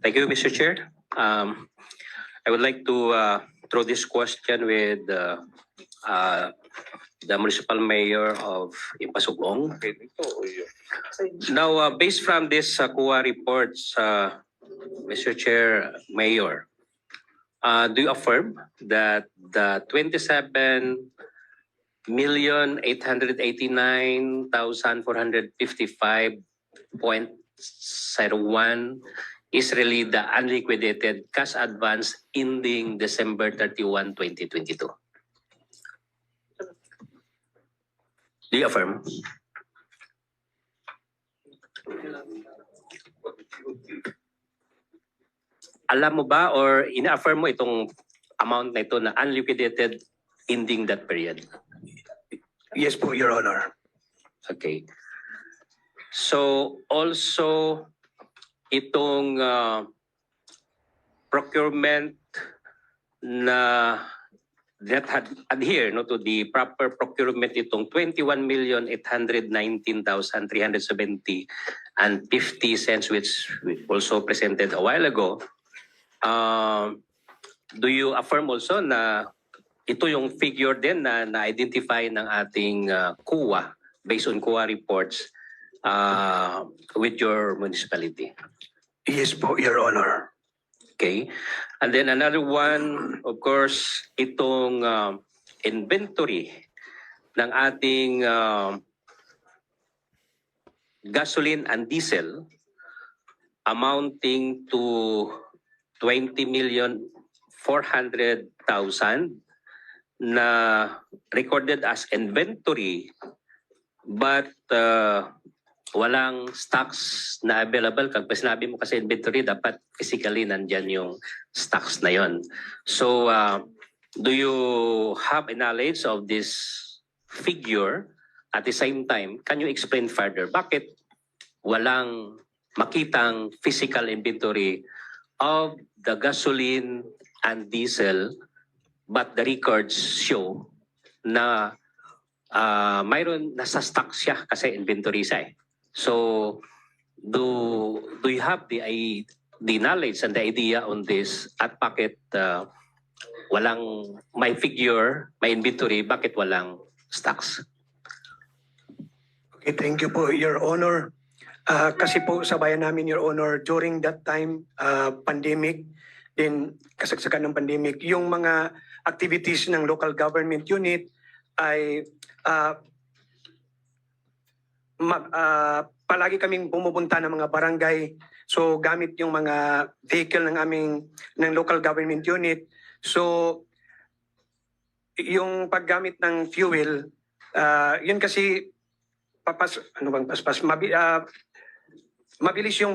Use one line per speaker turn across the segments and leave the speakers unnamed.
Thank you, Mr. Chair. I would like to throw this question with the municipal mayor of Impasugong. Now, based from this COA reports, Mr. Chair, Mayor, do you affirm that the 27,889,455.01 is really the unliquidated cash advance ending December 31, 2022? Do you affirm? Alam mo ba or ina-affirm mo itong amount na ito na unliquidated ending that period?
Yes po, Your Honor.
Okay. So also itong procurement na that had adhere to the proper procurement itong 21,819,370 and 50 cents which we also presented a while ago. Do you affirm also na ito yung figure din na na-identify ng ating COA based on COA reports with your municipality?
Yes po, Your Honor.
Okay. And then another one, of course, itong inventory ng ating gasoline and diesel amounting to 20,400,000 na recorded as inventory but walang stocks na available. Kapag sinabi mo kasi inventory, dapat physically nandyan yung stocks na yon. So, do you have a knowledge of this figure? At the same time, can you explain further bakit walang makitang physical inventory of the gasoline and diesel but the records show na mayroon nasa stock siya kasi inventory siya eh. So, do you have the knowledge and the idea on this at bakit walang may figure, may inventory, bakit walang stocks?
Okay, thank you po, Your Honor. Kasi po sa bayan namin, Your Honor, during that time, pandemic, din kasagsagan ng pandemic, yung mga activities ng local government unit ay palagi kaming pumupunta ng mga barangay. So gamit yung mga vehicle ng local government unit. So yung paggamit ng fuel, yun kasi mabilis yung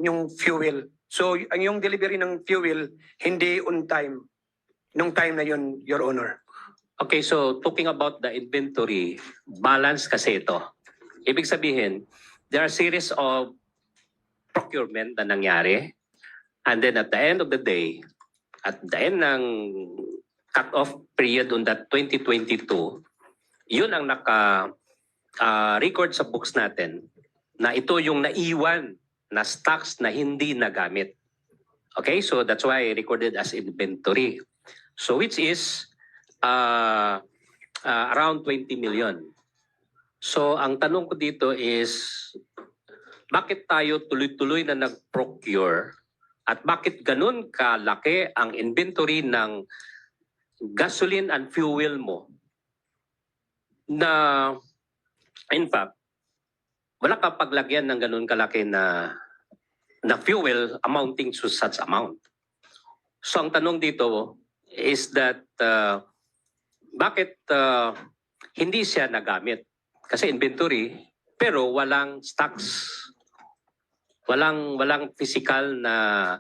yung fuel. So yung delivery ng fuel hindi on time nung time na yun, Your Honor.
Okay, so talking about the inventory, balance kasi ito. Ibig sabihin, there are series of procurement na nangyari, and then at the end of the day, at the end ng cut-off period on that 2022, yun ang naka-record sa books natin na ito yung naiwan na stocks na hindi nagamit. Okay, so that's why recorded as inventory. So which is around 20 million. So ang tanong ko dito is, bakit tayo tuloy-tuloy na nag-procure at bakit ganun kalaki ang inventory ng gasoline and fuel mo na in fact, wala ka paglagyan ng ganun kalaki na fuel amounting to such amount. So ang tanong dito is that bakit hindi siya nagamit? Kasi inventory, pero walang stocks. Walang physical na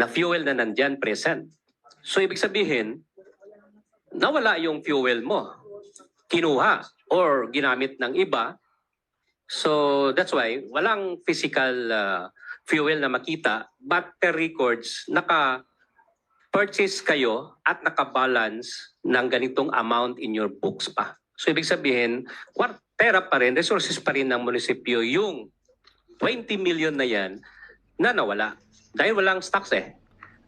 fuel na nandyan present. So ibig sabihin, nawala yung fuel mo. Kinuha or ginamit ng iba. So that's why walang physical fuel na makita, but per records, naka-purchase kayo at naka-balance ng ganitong amount in your books pa. So ibig sabihin, pera pa rin, resources pa rin ng munisipyo yung 20 million na yan na nawala. Dahil walang stocks eh.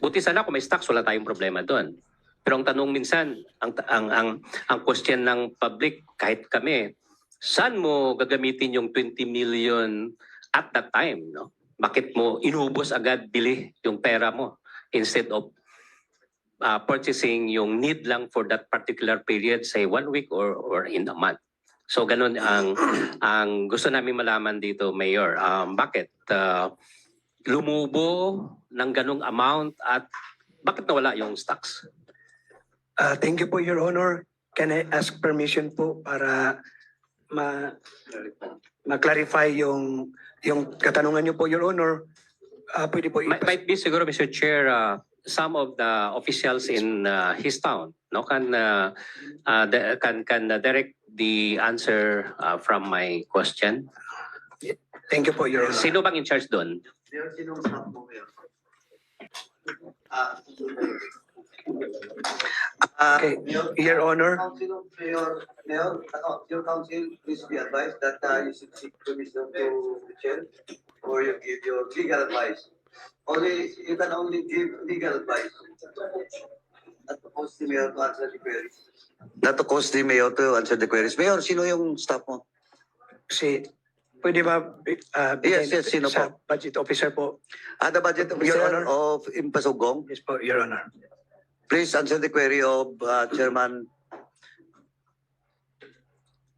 Buti sana kung may stocks, wala tayong problema doon. Pero ang tanong minsan, ang question ng public, kahit kami, saan mo gagamitin yung 20 million at that time? No? Bakit mo inubos agad, bili yung pera mo instead of purchasing yung need lang for that particular period, say 1 week or in a month? So ganun ang gusto namin malaman dito, Mayor. Bakit lumubo ng ganung amount at bakit nawala yung stocks?
Thank you po, Your Honor. Can I ask permission po para ma-clarify yung katanungan niyo po, Your Honor? Pwede po
Might be siguro, Mr. Chair, some of the officials in his town no can direct the answer from my question.
Thank you po, Your Honor.
Sino bang in charge doon?
Okay, Your Honor.
Your counsel, please be advised that you should seek permission to the chair or you give your legal advice. You can only give legal advice. At the post the mayor to answer the queries.
Not to cause the mayor to answer the queries. Mayor, sino yung staff mo?
Pwede ba
Yes, sino
sa budget officer po?
The budget
Your
officer
Honor.
of Impasugong.
Yes po, Your Honor.
Please answer the query of Chairman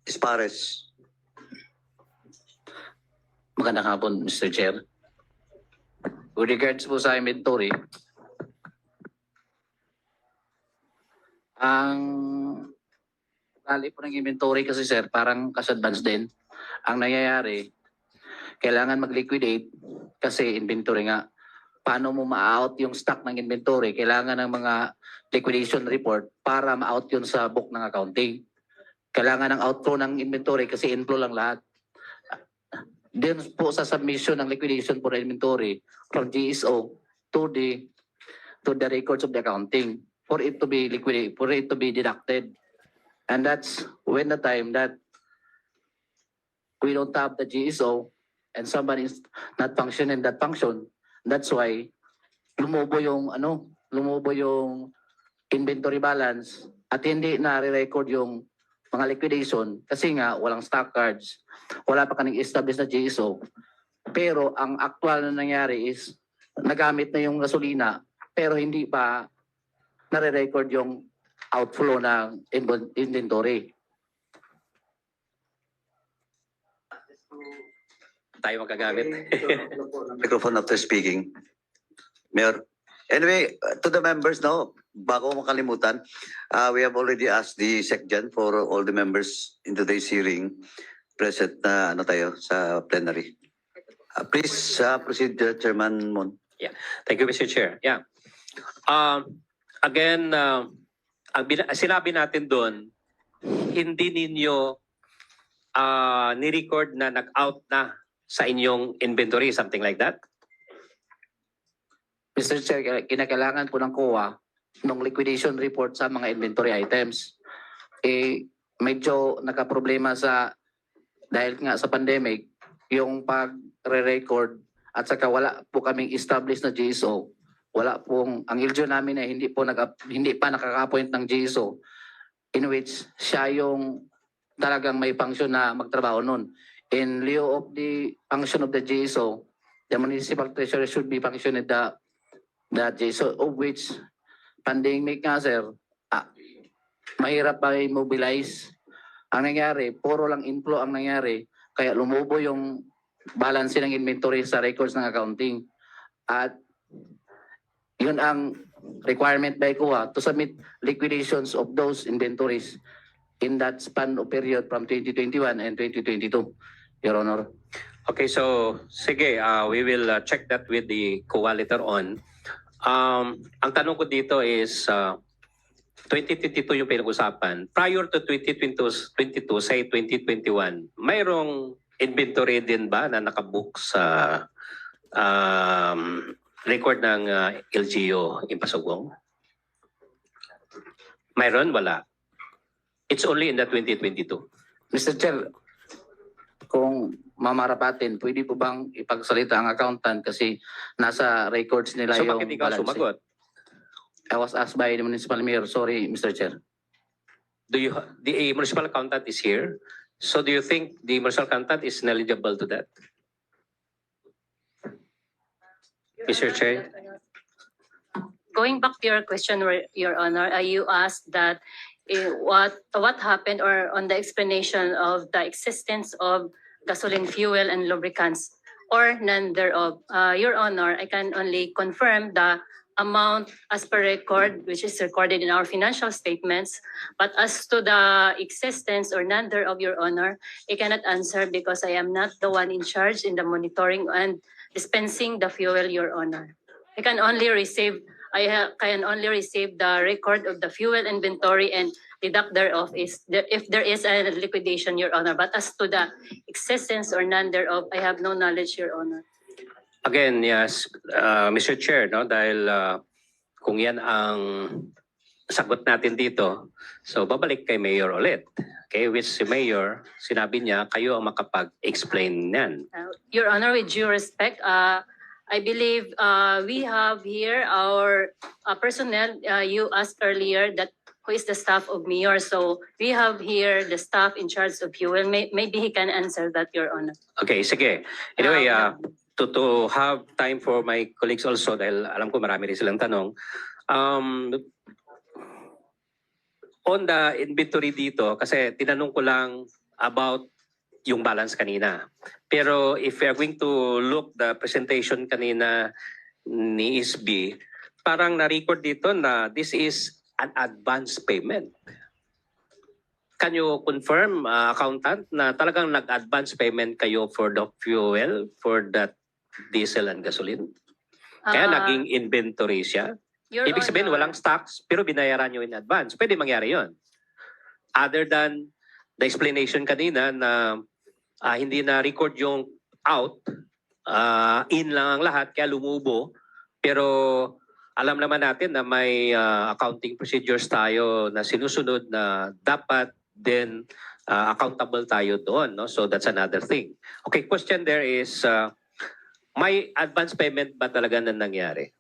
Espares.
Magandang hapon, Mr. Chair. With regards po sa inventory, ang tali po ng inventory kasi sir, parang cash-advance din. Ang nangyayari, kailangan mag-liquidate kasi inventory nga. Paano mo ma-out yung stock ng inventory? Kailangan ng mga liquidation report para ma-out yun sa book ng accounting. Kailangan ng outflow ng inventory kasi inflow lang lahat. Din po sa submission ng liquidation for inventory from GSO to the records of the accounting for it to be liquidated, for it to be deducted. And that's when the time that we don't have the GSO and somebody is not functioning that function. That's why lumubo yung inventory balance at hindi na re-record yung mga liquidation kasi nga walang stock cards, wala pa kaning established na GSO. Pero ang actual na nangyari is nagamit na yung gasolina pero hindi pa nare-record yung outflow ng inventory.
Tayo magagamit.
Microphone after speaking. Mayor. Anyway, to the members now, bago ko makalimutan, we have already asked the SecGen for all the members in today's hearing present na tayo sa plenary. Please proceed, Chairman Mon.
Thank you, Mr. Chair. Yeah. Again, sinabi natin doon, hindi ninyo ni-record na nag-out na sa inyong inventory, something like that?
Mr. Chair, kinakailangan po ng COA ng liquidation report sa mga inventory items. Medyo nakaproblema dahil nga sa pandemic, yung pag-re-record at saka wala po kaming established na GSO. Wala pong, ang LGO namin ay hindi pa nakaka-appoint ng GSO in which siya yung talagang may function na magtrabaho nun. In lieu of the function of the GSO, the municipal treasurer should be functioning the GSO, of which pandemic nga sir, mahirap pa i-mobilize. Ang nangyari, puro lang inflow ang nangyari, kaya lumubo yung balance ng inventory sa records ng accounting. At yun ang requirement by COA to submit liquidations of those inventories in that span of period from 2021 and 2022, Your Honor.
Okay, so sige, we will check that with the COA later on. Ang tanong ko dito is 2022 yung pinag-usapan. Prior to 2022, say 2021, mayroong inventory din ba na nakabook sa record ng LGU Impasugong? Mayroon? Wala. It's only in the 2022.
Mr. Chair, kung mamarapatin, pwede po bang ipagsalita ang accountant kasi nasa records nila
So
yung
bakit ikaw
balance.
sumagot?
I was asked by the municipal mayor. Sorry, Mr. Chair.
The municipal accountant is here. So do you think the municipal accountant is knowledgeable to that? Mr. Chair?
Going back to your question, Your Honor, you asked that what happened or on the explanation of the existence of gasoline fuel and lubricants or none thereof. Your Honor, I can only confirm the amount as per record, which is recorded in our financial statements. But as to the existence or none thereof, Your Honor, I cannot answer because I am not the one in charge in the monitoring and dispensing the fuel, Your Honor. I can only receive the record of the fuel inventory and deduct thereof if there is a liquidation, Your Honor. But as to the existence or none thereof, I have no knowledge, Your Honor.
Again, yes, Mr. Chair, no, dahil kung yan ang sagot natin dito, so babalik kay Mayor ulit. Okay, which si Mayor, sinabi niya, kayo ang makapag-explain niyan.
Your Honor, with due respect, I believe we have here our personnel. You asked earlier that who is the staff of Mayor. So we have here the staff in charge of fuel. Maybe he can answer that, Your Honor.
Okay, sige. Anyway, to have time for my colleagues also, dahil alam ko marami rin silang tanong. On the inventory dito, kasi tinanong ko lang about yung balance kanina. Pero if we are going to look the presentation kanina ni ISB, parang na-record dito na this is an advance payment. Can you confirm, accountant, na talagang nag-advance payment kayo for the fuel, for that diesel and gasoline? Kaya naging inventory siya?
Your
Ibig sabihin,
Honor,
walang stocks, pero binayaran nyo in advance. Pwede mangyari yon. Other than the explanation kanina na hindi na record yung out, in lang ang lahat, kaya lumubo. Pero alam naman natin na may accounting procedures tayo na sinusunod na dapat then accountable tayo doon. No? So that's another thing. Okay, question there is, may advance payment ba talaga na nangyari?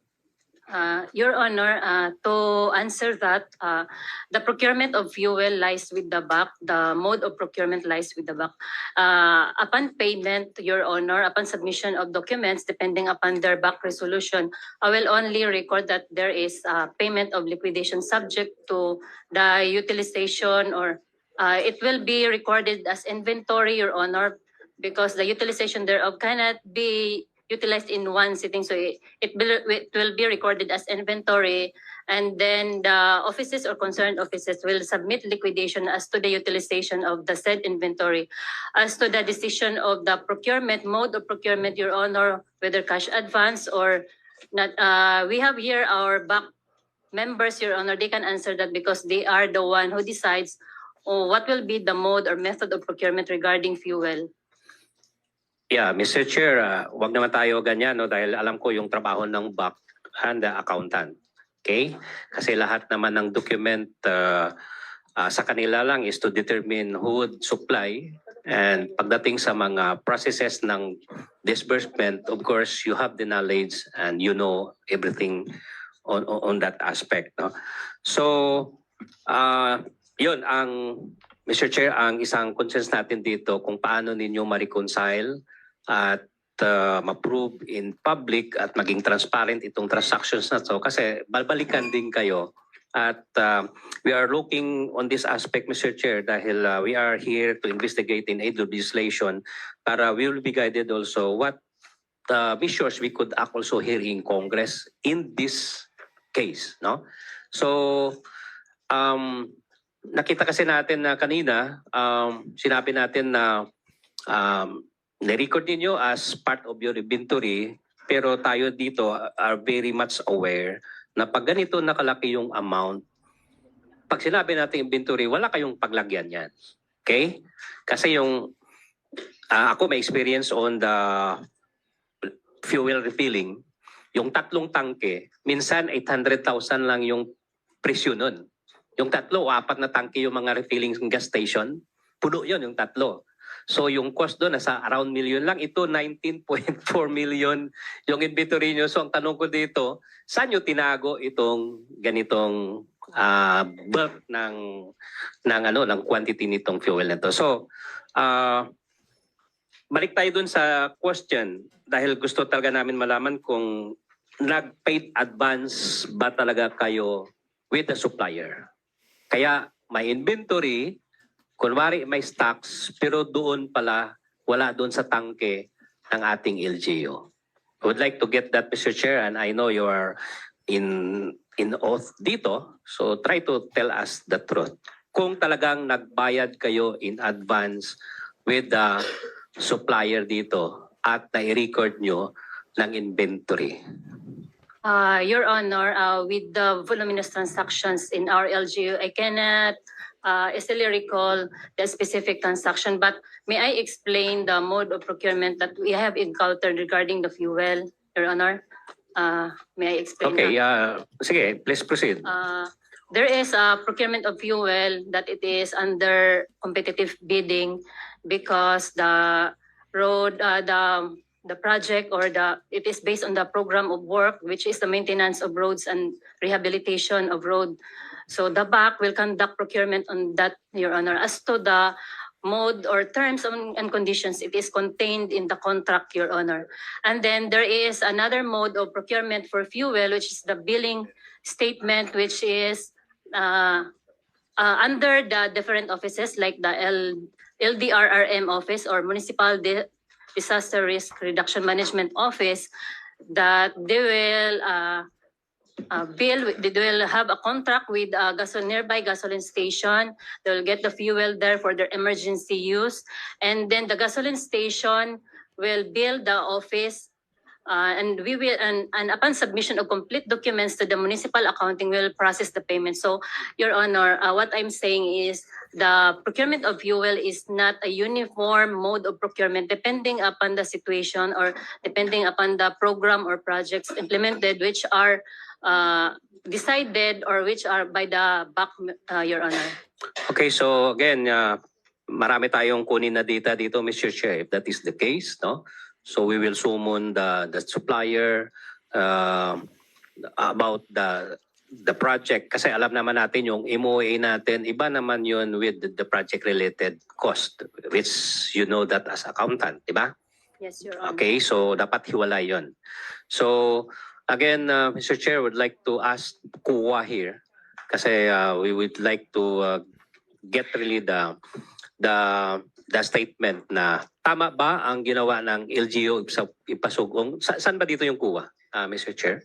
Your Honor, to answer that, the procurement of fuel lies with the BAC. The mode of procurement lies with the BAC. Upon payment, Your Honor, upon submission of documents, depending upon their BAC resolution, I will only record that there is payment of liquidation subject to the utilization or it will be recorded as inventory, Your Honor, because the utilization thereof cannot be utilized in one sitting. So it will be recorded as inventory, and then the offices or concerned offices will submit liquidation as to the utilization of the said inventory. As to the decision of the procurement, mode of procurement, Your Honor, whether cash advance or not, we have here our BAC members, Your Honor. They can answer that because they are the one who decides what will be the mode or method of procurement regarding fuel.
Yeah, Mr. Chair, wag naman tayo ganyan, no, dahil alam ko yung trabaho ng BAC and the accountant. Okay? Kasi lahat naman ng document sa kanila lang is to determine who would supply, and pagdating sa mga processes ng disbursement, of course, you have the knowledge and you know everything on that aspect. No? So, yun ang, Mr. Chair, ang isang concerns natin dito kung paano ninyo ma-reconcile at ma-prove in public at maging transparent itong transactions na to kasi balbalikan din kayo at we are looking on this aspect, Mr. Chair, dahil we are here to investigate in aid of legislation para we will be guided also what measures we could act also here in Congress in this case, no? So nakita kasi natin na kanina sinabi natin na na-record ninyo as part of your inventory, pero tayo dito are very much aware na pag ganito nakalaki yung amount, pag sinabi natin inventory, wala kayong paglagyan yan. Okay? Kasi yung, ako may experience on the fuel refilling, yung 3 tangke, minsan 800,000 lang yung presyo nun. Yung 3 o 4 na tangke yung mga refilling gas station, puno yun yung 3. So yung cost doon nasa around million lang. Ito 19.4 million yung inventory nyo. So ang tanong ko dito, saan nyo tinago itong ganitong bulk ng quantity nitong fuel nito? So balik tayo dun sa question dahil gusto talaga namin malaman kung nag-paid advance ba talaga kayo with the supplier. Kaya may inventory, kunwari may stocks, pero doon pala wala doon sa tangke ng ating LGU. I would like to get that, Mr. Chair, and I know you are in oath dito, so try to tell us the truth. Kung talagang nagbayad kayo in advance with the supplier dito at nai-record nyo ng inventory.
Your Honor, with the voluminous transactions in our LGU, I cannot easily recall the specific transaction, but may I explain the mode of procurement that we have encountered regarding the fuel, Your Honor? May I explain
Okay,
that?
sige, please proceed.
There is a procurement of fuel that it is under competitive bidding because the road, the project or it is based on the program of work, which is the maintenance of roads and rehabilitation of road. So the BAC will conduct procurement on that, Your Honor. As to the mode or terms and conditions, it is contained in the contract, Your Honor. And then there is another mode of procurement for fuel, which is the billing statement, which is under the different offices like the LDRRM office or Municipal Disaster Risk Reduction Management Office, that they will they will have a contract with a nearby gasoline station. They will get the fuel there for their emergency use, and then the gasoline station will bill the office. And we will, and upon submission of complete documents to the municipal accounting, will process the payment. So, Your Honor, what I'm saying is the procurement of fuel is not a uniform mode of procurement depending upon the situation or depending upon the program or projects implemented, which are decided or which are by the BAC, Your Honor.
Okay, so again, marami tayong kunin na data dito, Mr. Chair, if that is the case, no? So we will summon the supplier about the project kasi alam naman natin yung MOA natin, iba naman yun with the project related cost, which you know that as accountant, di ba?
Yes, Your Honor.
Okay, so dapat hiwalay yun. So again, Mr. Chair, would like to ask Kuwa here kasi we would like to get really the statement na tama ba ang ginawa ng LGU sa Ipasugong? Saan ba dito yung Kuwa, Mr. Chair?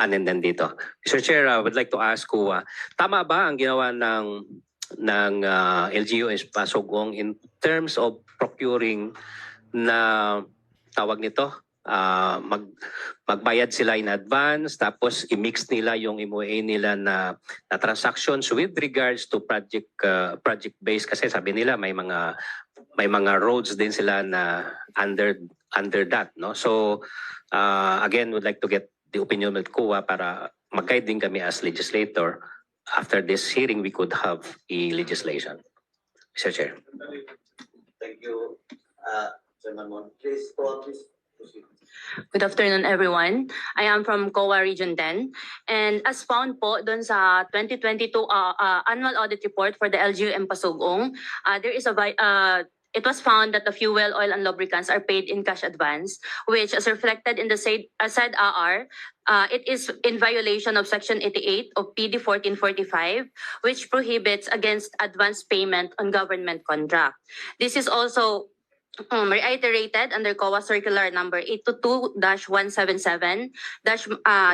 And then dito. Mr. Chair, I would like to ask Kuwa, tama ba ang ginawa ng LGU Ipasugong in terms of procuring na tawag nito? Magbayad sila in advance tapos i-mix nila yung MOA nila na transactions with regards to project based kasi sabi nila may mga roads din sila na under that, no? So again, would like to get the opinion of Kuwa para mag-guide din kami as legislator. After this hearing we could have a legislation. Mr. Chair.
Thank you, Chairman Mon. Please, please proceed.
Good afternoon, everyone. I am from COA Region 10. And as found po dun sa 2022 annual audit report for the LGU Pasugong, it was found that the fuel, oil, and lubricants are paid in cash advance, which as reflected in the said AR, it is in violation of Section 88 of PD 1445, which prohibits against advance payment on government contract. This is also reiterated under COA Circular Number 822-177,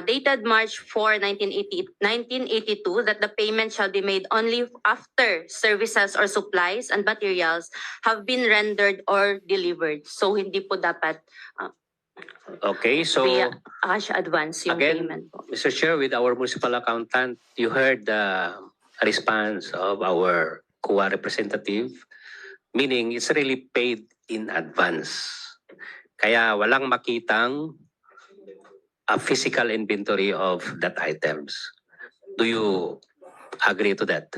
dated March 4, 1982, that the payment shall be made only after services or supplies and materials have been rendered or delivered. So hindi po dapat
Okay, so
via cash advance yung
again,
payment po.
Mr. Chair, with our municipal accountant, you heard the response of our Kuwa representative, meaning it's really paid in advance. Kaya walang makitang a physical inventory of that items. Do you agree to that?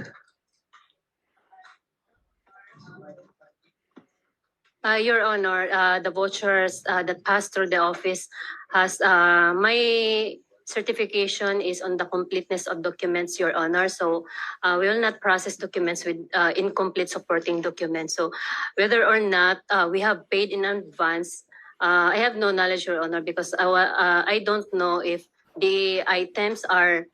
Your Honor, the vouchers that passed through the office has, my certification is on the completeness of documents, Your Honor. So we will not process documents with incomplete supporting documents. So whether or not we have paid in advance, I have no knowledge, Your Honor, because I don't know if the items are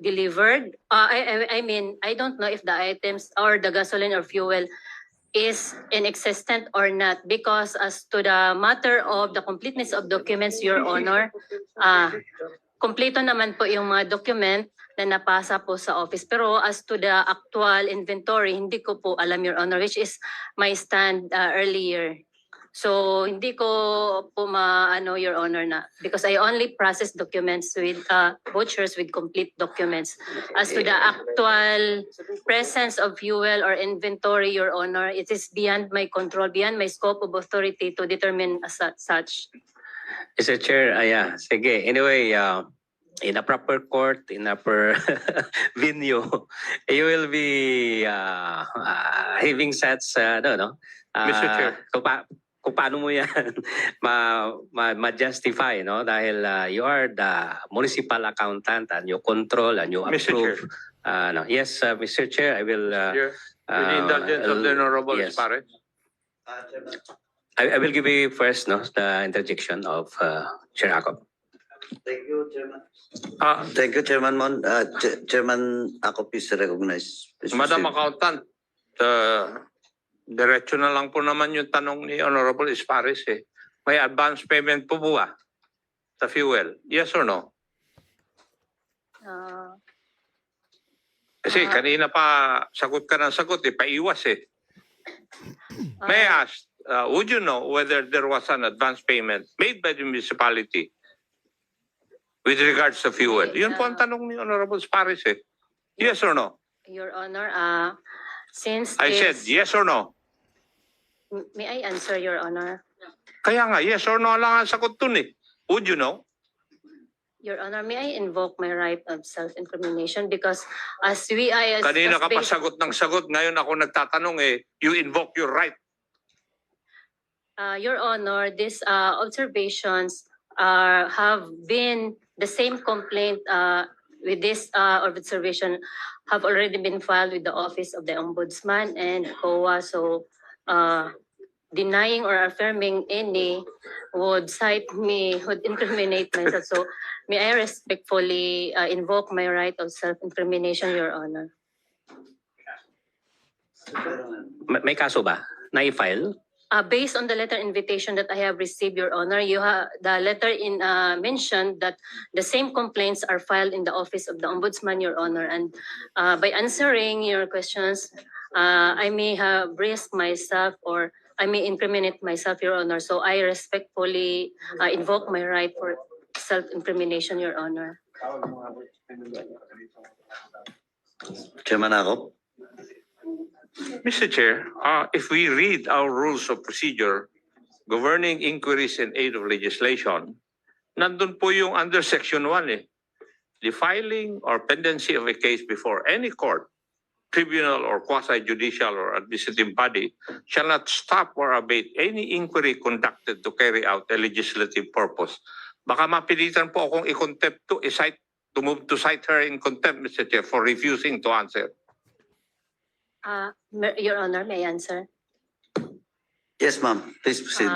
delivered. I mean, I don't know if the items or the gasoline or fuel is inexistent or not, because as to the matter of the completeness of documents, Your Honor, kompleto naman po yung mga document na napasa po sa office. Pero as to the actual inventory, hindi ko po alam, Your Honor, which is my stand earlier. So hindi ko po maano, Your Honor, na because I only process documents with vouchers with complete documents. As to the actual presence of fuel or inventory, Your Honor, it is beyond my control, beyond my scope of authority to determine as such.
Mr. Chair, yeah, sige. Anyway, in a proper court, in a proper venue, you will be having such,
Mr. Chair.
Kung paano mo yan ma-justify, no? Dahil you are the municipal accountant and you control and you
Mr. Chair.
approve. No. Yes, Mr. Chair, I will...
Here, with the indulgence of the Honorable
yes.
Esparres.
Chairman.
I will give you first, no, the interjection of Chair Jacob.
Thank you, Chairman.
Thank you, Chairman Mon. Chairman Akop is recognized. Please
Madam
proceed.
Accountant, diretso na lang po naman yung tanong ni Honorable Esparres eh. May advance payment po ba sa fuel? Yes or no? Kasi kanina pa sagot ka ng sagot eh, paiwas eh. May I ask, would you know whether there was an advance payment made by the municipality with regards to fuel? Yun po ang tanong ni Honorable Esparres eh. Yes or no?
Your Honor, since
I said
this-
yes or no.
May I answer, Your Honor?
Kaya nga, yes or no lang ang sagot dun eh. Would you know?
Your Honor, may I invoke my right of self-incrimination because as we as
Kanina ka pa
based-
sagot ng sagot, ngayon ako nagtatanong eh, you invoke your right.
Your Honor, these observations have been the same complaint with this observation have already been filed with the Office of the Ombudsman and COA. So denying or affirming any would incriminate myself. So may I respectfully invoke my right of self-incrimination, Your Honor.
May kaso ba? Na-file?
Based on the letter invitation that I have received, Your Honor, the letter mentioned that the same complaints are filed in the Office of the Ombudsman, Your Honor. And by answering your questions, I may have risked myself or I may incriminate myself, Your Honor. So I respectfully invoke my right for self-incrimination, Your Honor.
Chairman Akop.
Mr. Chair, if we read our rules of procedure governing inquiries in aid of legislation, nandun po yung under section 1 eh. The filing or pendency of a case before any court, tribunal or quasi-judicial or administrative body shall not stop or abate any inquiry conducted to carry out a legislative purpose. Baka mapilitan po akong i-contempt to move to cite her in contempt, Mr. Chair, for refusing to answer.
Your Honor, may I answer?
Yes, ma'am. Please proceed.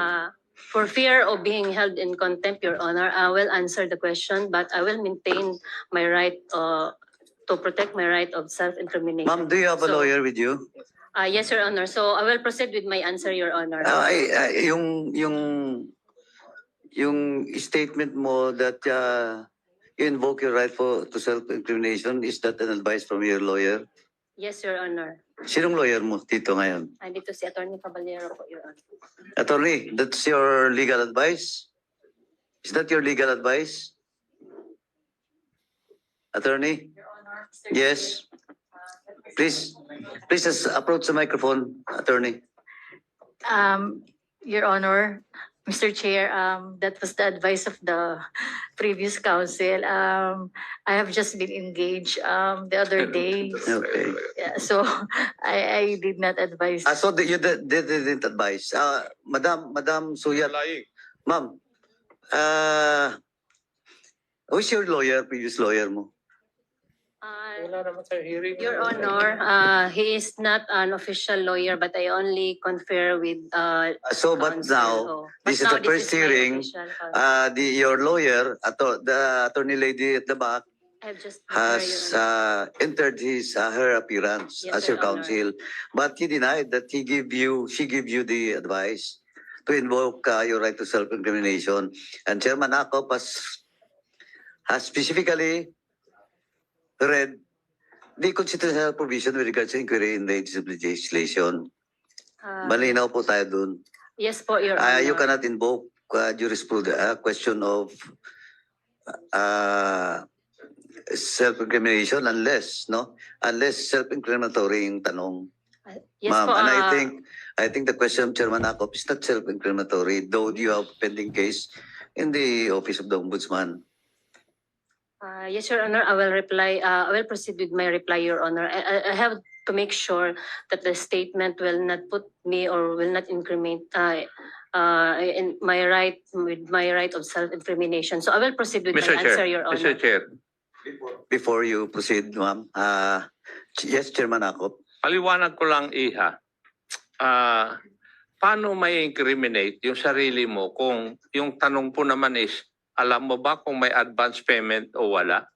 For fear of being held in contempt, Your Honor, I will answer the question, but I will maintain my right to protect my right of self-incrimination.
Ma'am, do you have a
So-
lawyer with you?
Yes, Your Honor. So I will proceed with my answer, Your Honor.
Yung statement mo that you invoke your right to self-incrimination, is that an advice from your lawyer?
Yes, Your Honor.
Sinong lawyer mo dito ngayon?
Andito si Attorney Caballero po, Your Honor.
Attorney, that's your legal advice? Is that your legal advice? Attorney? Yes. Please just approach the microphone, attorney.
Your Honor,
Mr. Chair, that was the advice of the previous council. I have just been engaged the other day.
Okay.
Yeah, so I did not advise.
So you didn't advise. Madam Suyat, ma'am, who's your lawyer, previous lawyer mo?
Your Honor, he is not an official lawyer, but I only confer with
So, but
counsel.
now,
Oh,
this is
but now
the first
my
hearing.
official counsel.
Your lawyer, the attorney lady at the back,
I have just
has entered her appearance
Yes,
as
Your
your
Honor.
counsel, but he denied that she gave you the advice to invoke your right to self-incrimination. And Chairman Akop has specifically read the constitutional provision with regards to inquiry in the legislation. Malinaw po tayo dun.
Yes po, Your Honor.
You cannot invoke jurisprudence, question of self-incrimination unless self-incriminatory yung tanong.
Yes
Ma'am,
po,
and I think the question of Chairman Akop is not self-incriminatory, though you have pending case in the Office of the Ombudsman.
yes, Your Honor, I will reply. I will proceed with my reply, Your Honor. I have to make sure that the statement will not put me or will not incriminate in my right with my right of self-incrimination. So I will proceed with
Mr.
my
Chair,
answer, Your Honor.
Mr. Chair,
Before you proceed, ma'am, yes, Chairman Akop.
paliwanag ko lang, Iha. Paano may incriminate yung sarili mo kung yung tanong po naman is, alam mo ba kung may advance payment o wala?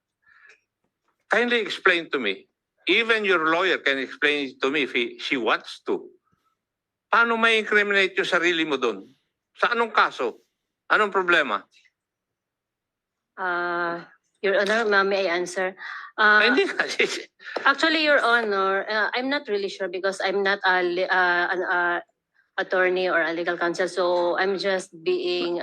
Kindly explain to me. Even your lawyer can explain it to me if she wants to. Paano may incriminate yung sarili mo doon? Sa anong kaso? Anong problema?
Your Honor, may I answer?
Hindi kasi.
Actually, Your Honor, I'm not really sure because I'm not an attorney or a legal counsel. So I'm just being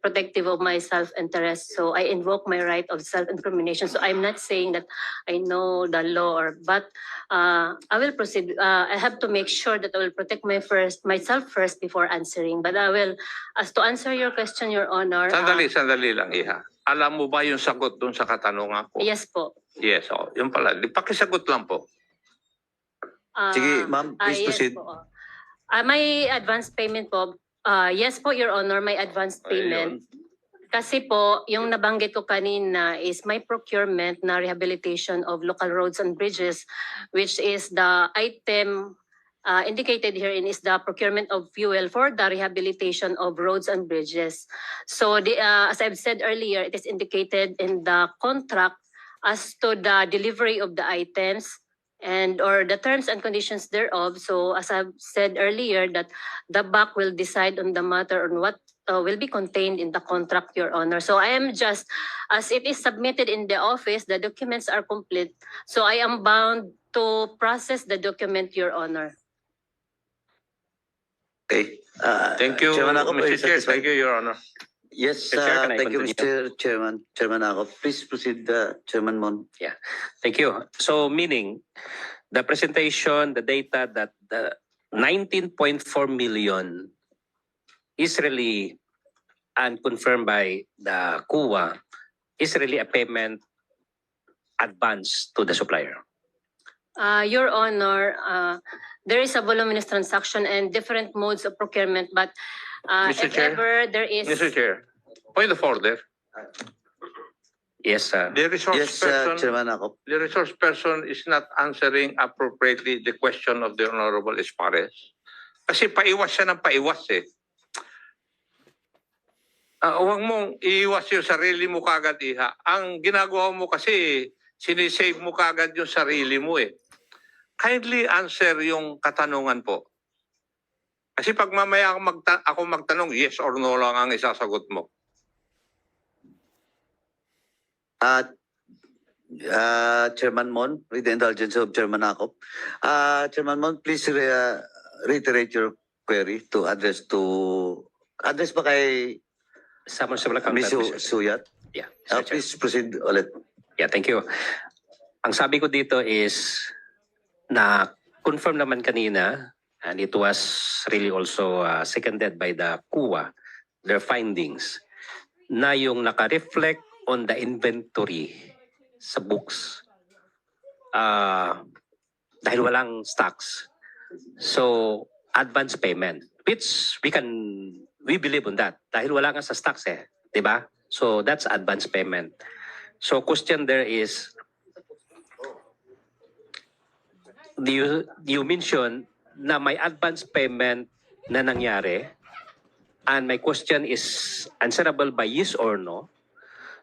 protective of my self-interest. So I invoke my right of self-incrimination. So I'm not saying that I know the law, but I will proceed. I have to make sure that I will protect myself first before answering. But I will, as to answer your question, Your Honor.
Sandali lang, Iha. Alam mo ba yung sagot doon sa katanungan ko?
Yes po.
Yes, yun pala. Pakisagot lang po.
Sige, ma'am, please
yes
proceed.
po. May advance payment po. Yes po, Your Honor, may advance payment. Kasi po, yung nabanggit ko kanina is my procurement na rehabilitation of local roads and bridges, which is the item indicated herein is the procurement of fuel for the rehabilitation of roads and bridges. So, as I've said earlier, it is indicated in the contract as to the delivery of the items and or the terms and conditions thereof. So as I've said earlier, that the BAC will decide on the matter on what will be contained in the contract, Your Honor. So I am just, as it is submitted in the office, the documents are complete. So I am bound to process the document, Your Honor.
Okay.
Thank you,
Chairman Akop, are you
Mr. Chair.
satisfied?
Thank you, Your Honor.
Yes,
Mr. Chair, can I
thank you,
continue?
Mr. Chairman. Chairman Akop, please proceed, Chairman Mon.
Thank you. So meaning, the presentation, the data that the 19.4 million is really unconfirmed by the CUA is really a payment advance to the supplier.
Your Honor, there is a voluminous transaction and different modes of procurement, but
Mr.
if
Chair.
ever there is...
Mr. Chair, point of order.
Yes, sir.
The resource
Yes,
person,
Chairman Akop.
the resource person is not answering appropriately the question of the Honorable Espares. Kasi paiwas siya ng paiwas eh. Huwag mong iiwas yung sarili mo kagad, Iha. Ang ginagawa mo kasi, sinisave mo kagad yung sarili mo eh. Kindly answer yung katanungan po. Kasi pag mamaya ako magtanong, yes or no lang ang isasagot mo.
Chairman Mon, with the indulgence of Chairman Akop. Chairman Mon, please reiterate your query to address ba kay
Summon Civil
Ms.
Accountant. Mr. Chair.
Suyat?
Yeah, Mr. Chair.
Please proceed ulit.
Yeah, thank you. Ang sabi ko dito is na confirm naman kanina and it was really also seconded by the CUA their findings na yung naka-reflect on the inventory sa books dahil walang stocks. So, advance payment, which we believe on that. Dahil wala nga sa stocks di ba? So, that's advance payment. So, question there is, you mention na may advance payment na nangyari, and my question is answerable by yes or no,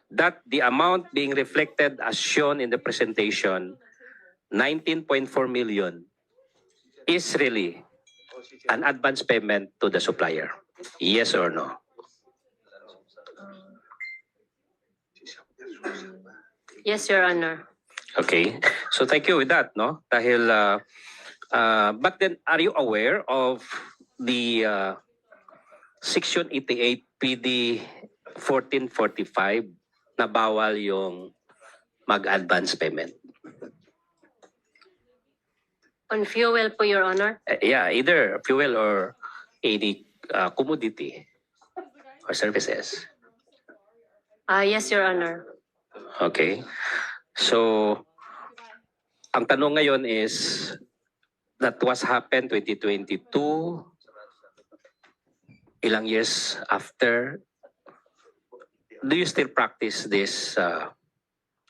that the amount being reflected as shown in the presentation, 19.4 million, is really an advance payment to the supplier. Yes or no?
Yes, Your Honor.
Okay. So thank you with that, no? Dahil, but then are you aware of the Section 88 PD 1445 na bawal yung mag-advance payment?
On fuel po, Your Honor.
Yeah, either fuel or any commodity or services.
Yes, Your Honor.
Okay. So, ang tanong ngayon is, that was happened 2022, ilang years after, do you still practice this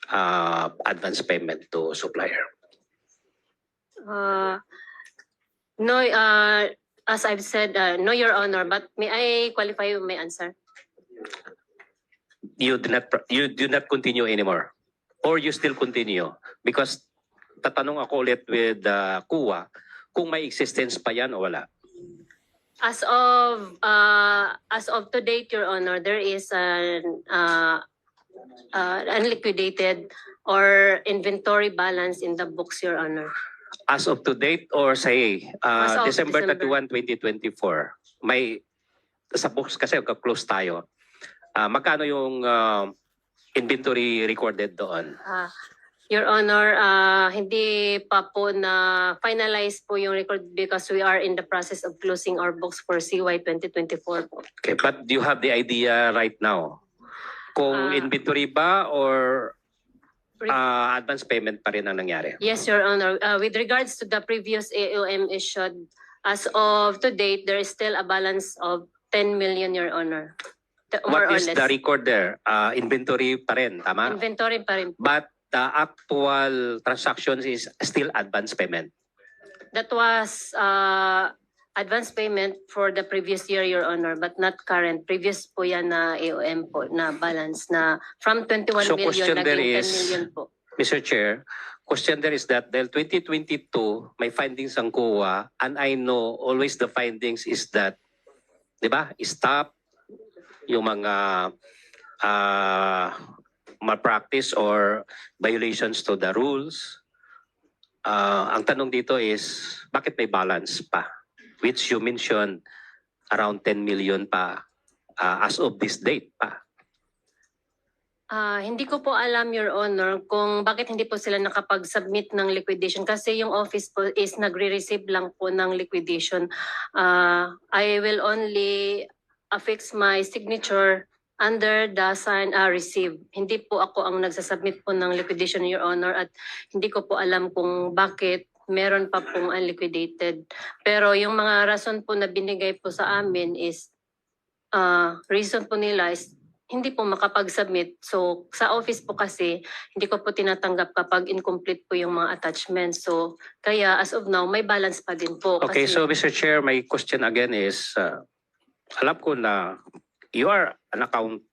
advance payment to supplier?
No, as I've said, no, Your Honor, but may I qualify my answer?
You do not continue anymore, or you still continue? Because tatanong ako ulit with KUA kung may existence pa yan o wala.
As of to date, Your Honor, there is an unliquidated or inventory balance in the books, Your Honor.
As of to date, or say
As of
December
December.
31, 2024, may sa books kasi close tayo. Magkano yung inventory recorded doon?
Your Honor, hindi pa po na finalize po yung record because we are in the process of closing our books for CY 2024 po.
Okay, but do you have the idea right now kung inventory ba or advance payment pa rin ang nangyari?
Yes, Your Honor. With regards to the previous AOM issued, as of to date, there is still a balance of 10 million, Your Honor. More
What
or
is
less.
the record there? Inventory pa rin, tama?
Inventory pa rin.
But the actual transactions is still advance payment.
That was advance payment for the previous year, Your Honor, but not current. Previous po yan na AOM po na balance na from 21
So
million
question there
naging 10
is,
million po.
Mr. Chair, question there is that dahil 2022, may findings ang COA, and I know always the findings is that, di ba, stop yung mga malpractice or violations to the rules. Ang tanong dito is, bakit may balance pa? Which you mentioned around 10 million pa as of this date pa.
Hindi ko po alam, Your Honor, kung bakit hindi po sila nakapag-submit ng liquidation kasi yung office po is nagre-receive lang po ng liquidation. I will only affix my signature under the sign receive. Hindi po ako ang nagsasubmit po ng liquidation, Your Honor, at hindi ko po alam kung bakit meron pa pong unliquidated. Pero yung mga rason po na binigay po sa amin is, reason po nila is hindi po makapag-submit. So sa office po kasi, hindi ko po tinatanggap kapag incomplete po yung mga attachments. So kaya as of now, may balance pa din po.
Okay,
kasi,
so Mr. Chair, my question again is, alam ko na you are an accounting,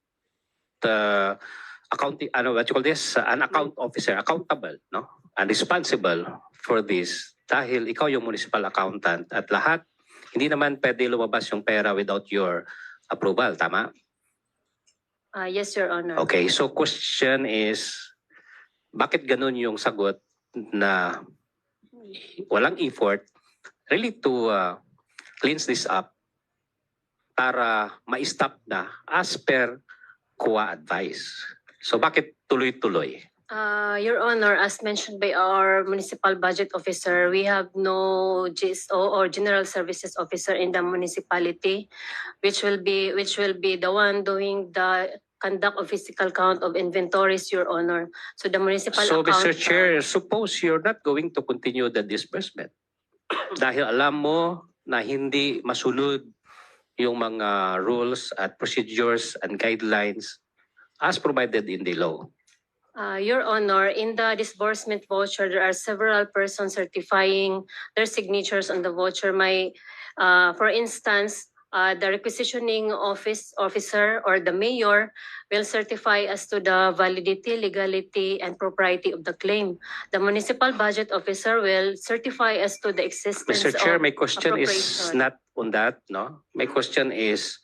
what you call this, an account officer, accountable, no? And responsible for this dahil ikaw yung municipal accountant at lahat, hindi naman pwede lumabas yung pera without your approval, tama?
yes, Your Honor.
Okay, so question is, bakit ganun yung sagot na walang effort really to cleanse this up para ma-stop na as per COA advice? So bakit tuloy-tuloy?
Your Honor, as mentioned by our municipal budget officer, we have no GSO or General Services Officer in the municipality, which will be the one doing the conduct of physical count of inventories, Your Honor. So the municipal
So,
account.
Mr. Chair, suppose you're not going to continue the disbursement dahil alam mo na hindi masunod yung mga rules at procedures and guidelines as provided in the law.
Your Honor, in the disbursement voucher, there are several persons certifying their signatures on the voucher. For instance, the requisitioning officer or the mayor will certify as to the validity, legality, and propriety of the claim. The municipal budget officer will certify as to the existence
Mr. Chair,
of
my question is
appropriation.
not on that, no? My question is,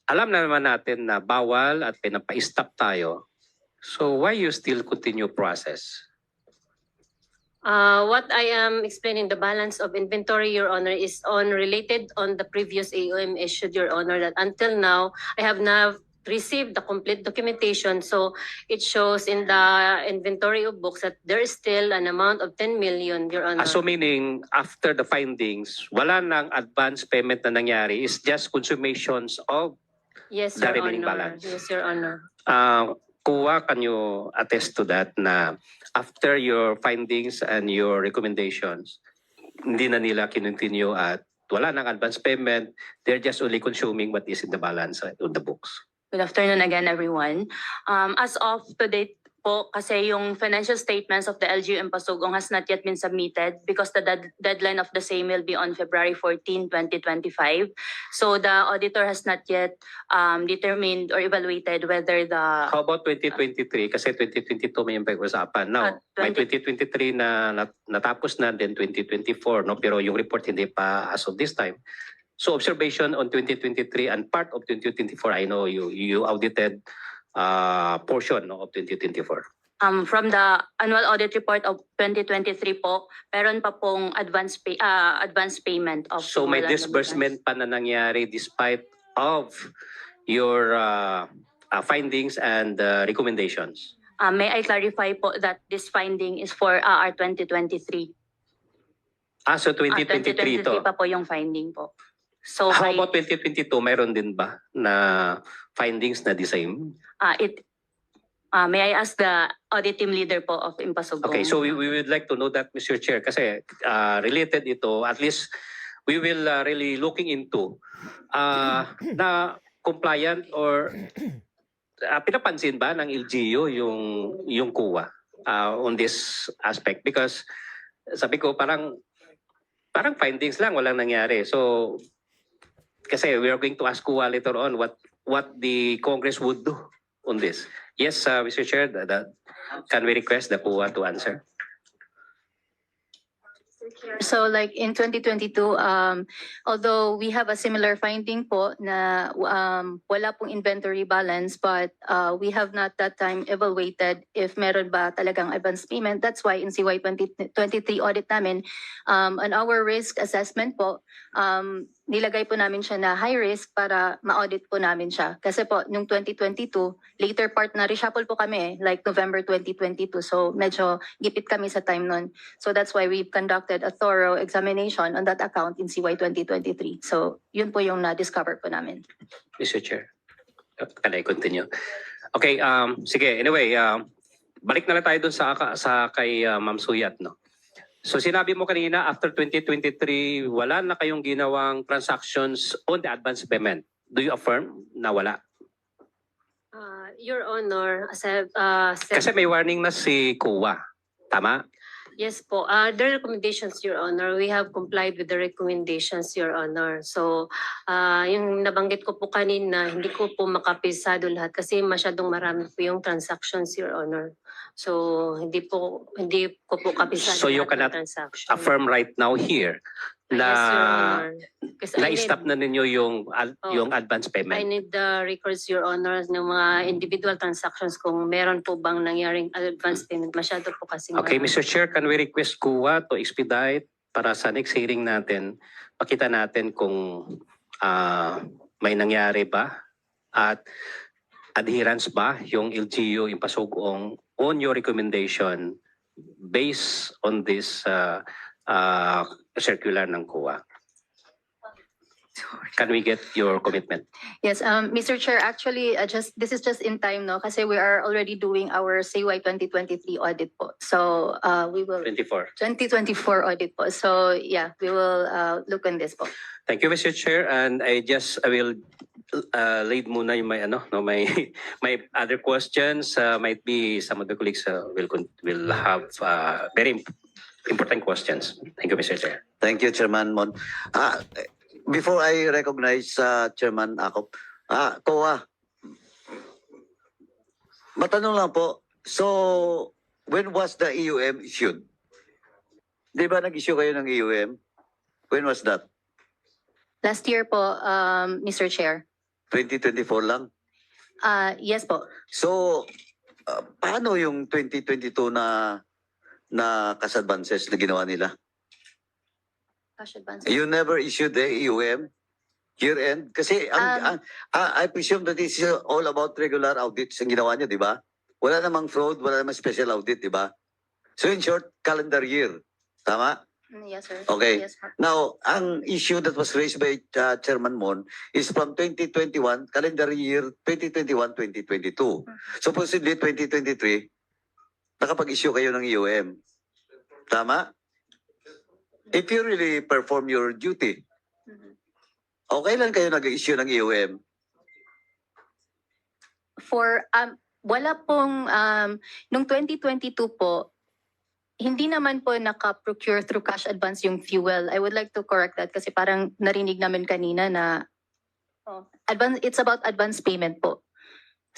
alam na naman natin na bawal at pinapa-stop tayo. So why you still continue process?
What I am explaining, the balance of inventory, Your Honor, is related on the previous AOM issued, Your Honor, that until now, I have now received the complete documentation. So it shows in the inventory of books that there is still an amount of 10 million, Your Honor.
So meaning, after the findings, wala nang advance payment na nangyari, it's just consummations of
Yes,
the
Your
remaining
Honor.
balance.
Yes, Your Honor.
Kuya, can you attest to that na after your findings and your recommendations, hindi na nila kinontinue at wala nang advance payment, they're just only consuming what is in the balance on the books?
Good afternoon again, everyone. As of today po, kasi yung financial statements of the LGU Pasugong has not yet been submitted because the deadline of the same will be on February 14, 2025. So the auditor has not yet determined or evaluated whether the
How about 2023? Kasi 2022 may yung pag-usapan. Now, may 2023 na natapos na, then 2024, no? Pero yung report hindi pa as of this time. So observation on 2023 and part of 2024, I know you audited portion, no, of 2024.
From the annual audit report of 2023 po, meron pa pong advance payment of
So may
more than
disbursement pa na nangyari despite of your findings and recommendations.
May I clarify po that this finding is for our 2023.
So 2023 to.
2023 pa po yung finding po. So
How
I-
about 2022? Mayroon din ba na findings na the same?
May I ask the audit team leader po of Impasugong?
Okay, so we would like to know that, Mr. Chair, kasi related ito, at least we will really looking into na compliant or pinapansin ba ng LGU yung COA on this aspect? Because sabi ko parang findings lang, walang nangyari. So kasi we are going to ask COA later on what the Congress would do on this. Yes, Mr. Chair, can we request the COA to answer?
So like in 2022, although we have a similar finding po na wala pong inventory balance, but we have not that time evaluated if meron ba talagang advance payment. That's why in CY 2023 audit namin, on our risk assessment po, nilagay po namin siya na high risk para ma-audit po namin siya. Kasi po, nung 2022, later part na reshuffle po kami, like November 2022. So medyo gipit kami sa time nun. So that's why we've conducted a thorough examination on that account in CY 2023. So yun po yung na-discover po namin.
Mr. Chair, can I continue? Okay, sige, anyway, balik na lang tayo dun sa kay Ma'am Suyat, no? So sinabi mo kanina, after 2023, wala na kayong ginawang transactions on the advance payment. Do you affirm na wala?
Your Honor, as I've said,
Kasi may warning na si COA. Tama?
yes po. The recommendations, Your Honor, we have complied with the recommendations, Your Honor. So, yung nabanggit ko po kanina, hindi ko po makapisado lahat kasi masyadong marami po yung transactions, Your Honor. So, hindi ko po kapisado
So you
lahat ng
cannot
transaction.
Affirm right now here na
Yes, Your Honor. Kasi
na-stop na ninyo yung advance
I
payment.
need the records, Your Honor, ng mga individual transactions kung meron po bang nangyaring advance payment. Masyado po kasi.
Okay, Mr. Chair, can we request COA to expedite para sa next hearing natin, pakita natin kung may nangyari ba at adherence ba yung LGU Impasugong on your recommendation based on this circular ng COA? Can we get your commitment?
Yes, Mr. Chair, actually, this is just in time, no? Kasi we are already doing our CY 2023 audit po. So, we will,
24.
2024 audit po. So, yeah, we will look on this po.
Thank you, Mr. Chair. And I will lead muna yung my my other questions. Might be some of the colleagues will have very important questions. Thank you, Mr. Chair.
Thank you, Chairman Mon. Before I recognize Chairman Akop, COA, matanong lang po, so when was the EUM issued? Di ba nag-issue kayo ng EUM? When was that?
Last year po, Mr. Chair.
2024 lang?
Yes po.
So, paano yung 2022 na cash advances na ginawa nila?
Cash advance.
You never issued the EUM year-end? Kasi I presume that this is all about regular audits ang ginawa niyo, di ba? Wala namang fraud, wala namang special audit, di ba? So in short, calendar year. Tama?
Yes, sir.
Okay.
Yes, sir.
Now, ang issue that was raised by Chairman Mon is from 2021, calendar year 2021-2022. Supposedly 2023, nakapag-issue kayo ng EUM. Tama? If you really perform your duty, okay lang kayo nag-issue ng EUM?
Wala pong, nung 2022 po, hindi naman po naka-procure through cash advance yung fuel. I would like to correct that kasi parang narinig namin kanina na it's about advance payment po.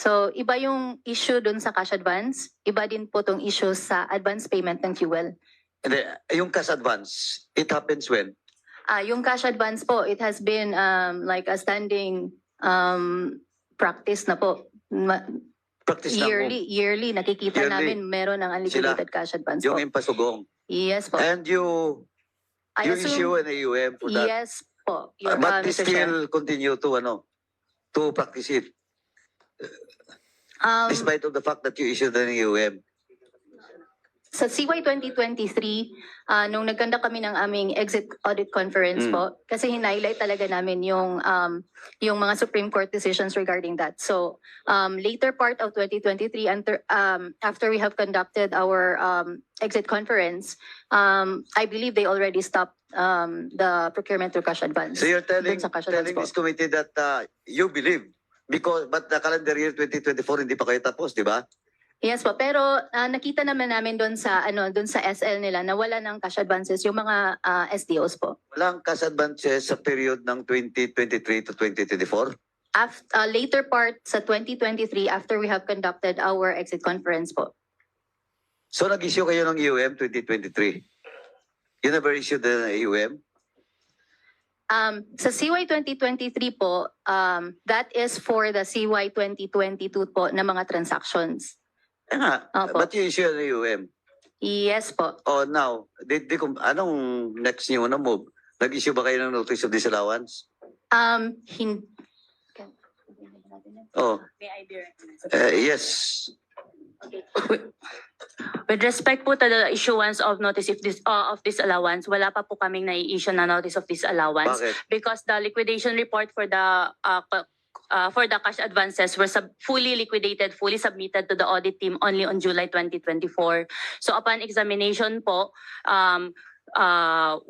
So, iba yung issue dun sa cash advance, iba din po tong issue sa advance payment ng fuel.
Hindi, yung cash advance, it happens when?
Yung cash advance po, it has been like a standing practice na po.
Practice na mo.
Yearly, nakikita
Yearly.
namin meron ng unliquidated cash advance
Yung
po.
impasugong.
Yes po.
And you
I
issue an EUM for that.
Yes po. Your,
But they
Mr. Chair.
still continue to practice it, despite of the fact that you issued an EUM.
Sa CY 2023, nung nagkanda kami ng aming exit audit conference po, kasi hinighlight talaga namin yung mga Supreme Court decisions regarding that. So, later part of 2023, after we have conducted our exit conference, I believe they already stopped the procurement through cash advance.
So you're telling
Dun sa cash advance po.
this committee that you believe, but the calendar year 2024 hindi pa kayo tapos, di ba?
Yes po, pero nakita naman namin doon sa SL nila na wala ng cash advances yung mga SDOs po.
Walang cash advances sa period ng 2023 to 2024?
Later part sa 2023 after we have conducted our exit conference po.
So nag-issue kayo ng EUM 2023? You never issued the EUM?
Sa CY 2023 po, that is for the CY 2022 po na mga transactions. Opo.
But you issued the EUM?
Yes po.
Oh, now, anong next nyo na move? Nag-issue ba kayo ng notice of disallowance? Oh,
May I be
yes.
With respect po to the issuance of notice of disallowance, wala pa po kaming nai-issue na notice of disallowance
Bakit?
because the liquidation report for the cash advances were fully liquidated, fully submitted to the audit team only on July 2024. So upon examination po,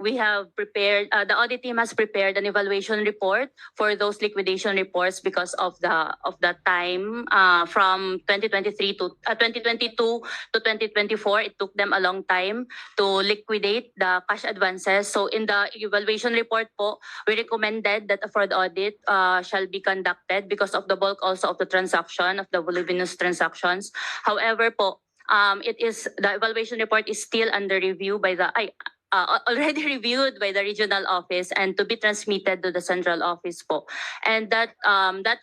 we have prepared, the audit team has prepared an evaluation report for those liquidation reports because of the time from 2022 to 2024. It took them a long time to liquidate the cash advances. So in the evaluation report po, we recommended that a fraud audit shall be conducted because of the bulk also of the transaction, of the voluminous transactions. However po, the evaluation report is still under review by already reviewed by the regional office and to be transmitted to the central office po. And that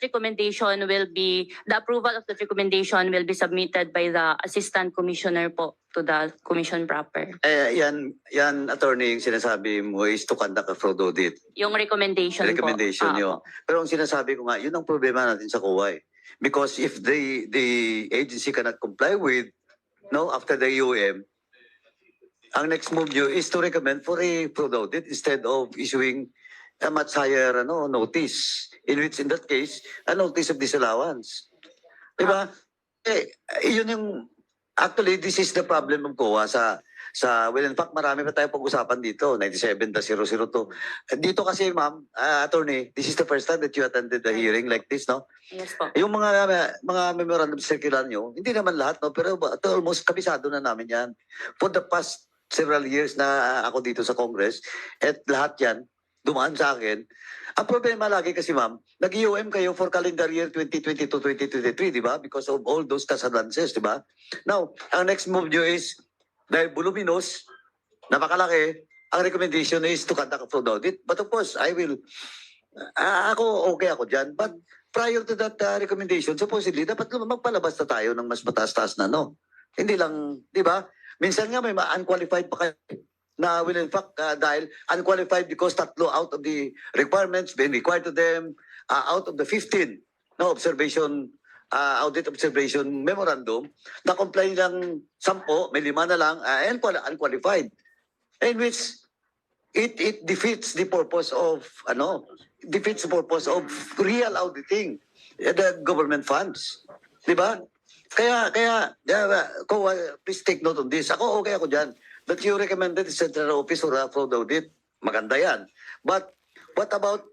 recommendation the approval of that recommendation will be submitted by the assistant commissioner po to the commission proper.
Yan, attorney, yung sinasabi mo is to conduct a fraud audit.
Yung recommendation
Recommendation
po.
nyo. Pero ang sinasabi ko nga, yun ang problema natin sa COA eh. Because if the agency cannot comply with no, after the UM, ang next move nyo is to recommend for a fraud audit instead of issuing a much higher notice, in which in that case, a notice of disallowance. Diba? Yun yung, actually, this is the problem of COA well, in fact, marami pa tayo pag-usapan dito, 97-002. Dito kasi, ma'am, attorney, this is the first time that you attended the hearing like this, no?
Yes po.
Yung mga memorandum circular nyo, hindi naman lahat, no? Pero almost kabisado na namin yan. For the past several years na ako dito sa Congress, at lahat yan, dumaan sa akin. Ang problema lagi kasi, ma'am, nag-UM kayo for calendar year 2022-2023, di ba? Because of all those casadances, di ba? Now, ang next move nyo is, dahil voluminous, napakalaki, ang recommendation is to conduct a fraud audit. But of course, I will, okay ako dyan. But prior to that recommendation, supposedly, dapat magpalabas na tayo ng mas mataas-taas na, no? Hindi lang, di ba? Minsan nga may unqualified pa kayo na will in fact, dahil unqualified because tatlo out of the requirements being required to them, out of the 15, no, observation, audit observation memorandum, na-comply lang 10, may 5 na lang, and unqualified. In which it defeats the purpose of real auditing the government funds. Di ba? Kaya, please take note on this. Okay ako dyan. That you recommended the Central Office for a fraud audit. Maganda yan. But, what about,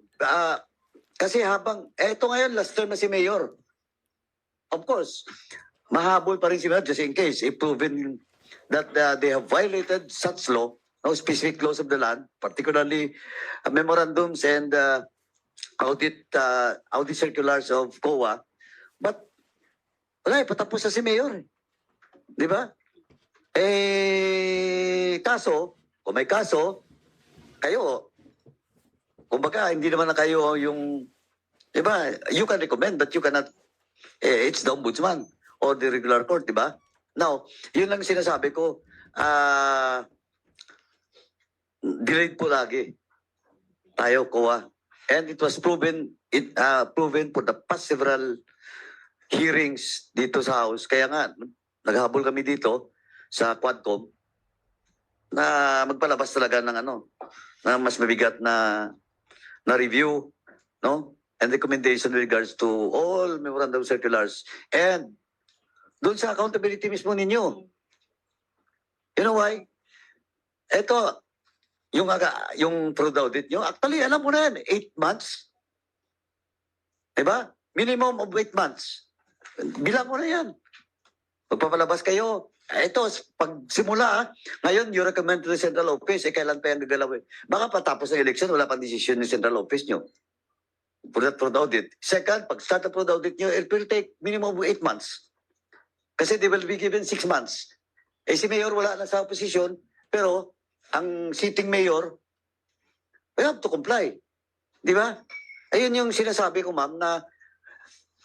kasi habang, eto ngayon, last term na si Mayor. Of course, mahabol pa rin si Mayor just in case if proven that they have violated such law, no specific laws of the land, particularly memorandums and audit circulars of COA. But wala, patapos na si Mayor. Di ba? Kaso, kung may kaso, kayo, kumbaga, hindi naman na kayo yung, di ba, you can recommend but you cannot, it's the ombudsman or the regular court, di ba? Now, yun lang sinasabi ko, delayed po lagi tayo, COA. And it was proven for the past several hearings dito sa House. Kaya nga, naghabol kami dito sa Quadcom na magpalabas talaga ng na mas mabigat na review, no? And recommendation with regards to all memorandum circulars. And doon sa accountability mismo ninyo. You know why? Ito, yung fraud audit nyo, actually, alam mo na yan, 8 months. Diba? Minimum of 8 months. Bilang mo na yan. Magpapalabas kayo. Ito, pag simula, ngayon, you recommend to the Central Office, kailan pa yung gagalawin? Baka patapos ng election, wala pang decision ng Central Office nyo. For that fraud audit. Second, pag start the fraud audit nyo, it will take minimum of 8 months. Kasi they will be given 6 months. Si Mayor wala na sa opposition, pero ang sitting Mayor, we have to comply. Di ba? Ayun yung sinasabi ko, ma'am, na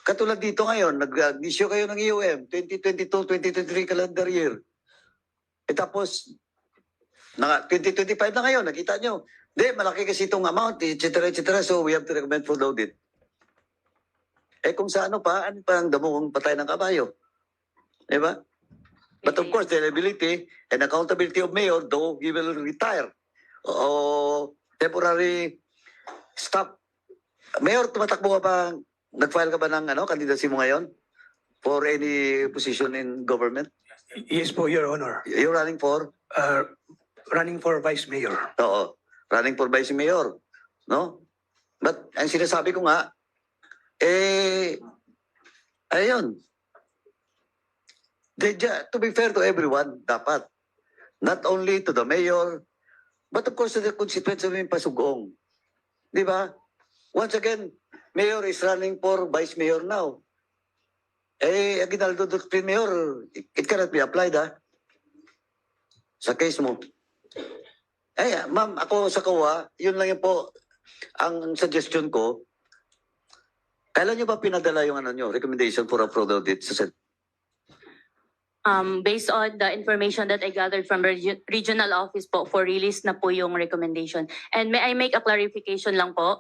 katulad dito ngayon, nag-issue kayo ng EOM, 2022-2023 calendar year. Tapos, 2025 na ngayon, nakita nyo. Hindi, malaki kasi itong amount, etc. So, we have to recommend full audit. Kung sa ano pa ang damong patay ng kabayo? Diba? But of course, the liability and accountability of Mayor, though he will retire o temporary stop. Mayor, tumatakbo ka ba? Nag-file ka ba ng candidacy mo ngayon for any position in government?
Yes po, Your Honor.
You're running for?
Running for Vice Mayor.
Oo. Running for Vice Mayor. No? But ang sinasabi ko nga, ayun. To be fair to everyone, dapat. Not only to the mayor, but of course to the constituents of Pasugong. Di ba? Once again, Mayor is running for Vice Mayor now. Aguinaldo Doctrine Mayor, it cannot be applied, sa case mo. Ma'am, ako sa COA, yun lang yun po, ang suggestion ko, kailan nyo ba pinadala yung recommendation for a fraud audit sa
Based on the information that I gathered from regional office po, for release na po yung recommendation. And may I make a clarification lang po?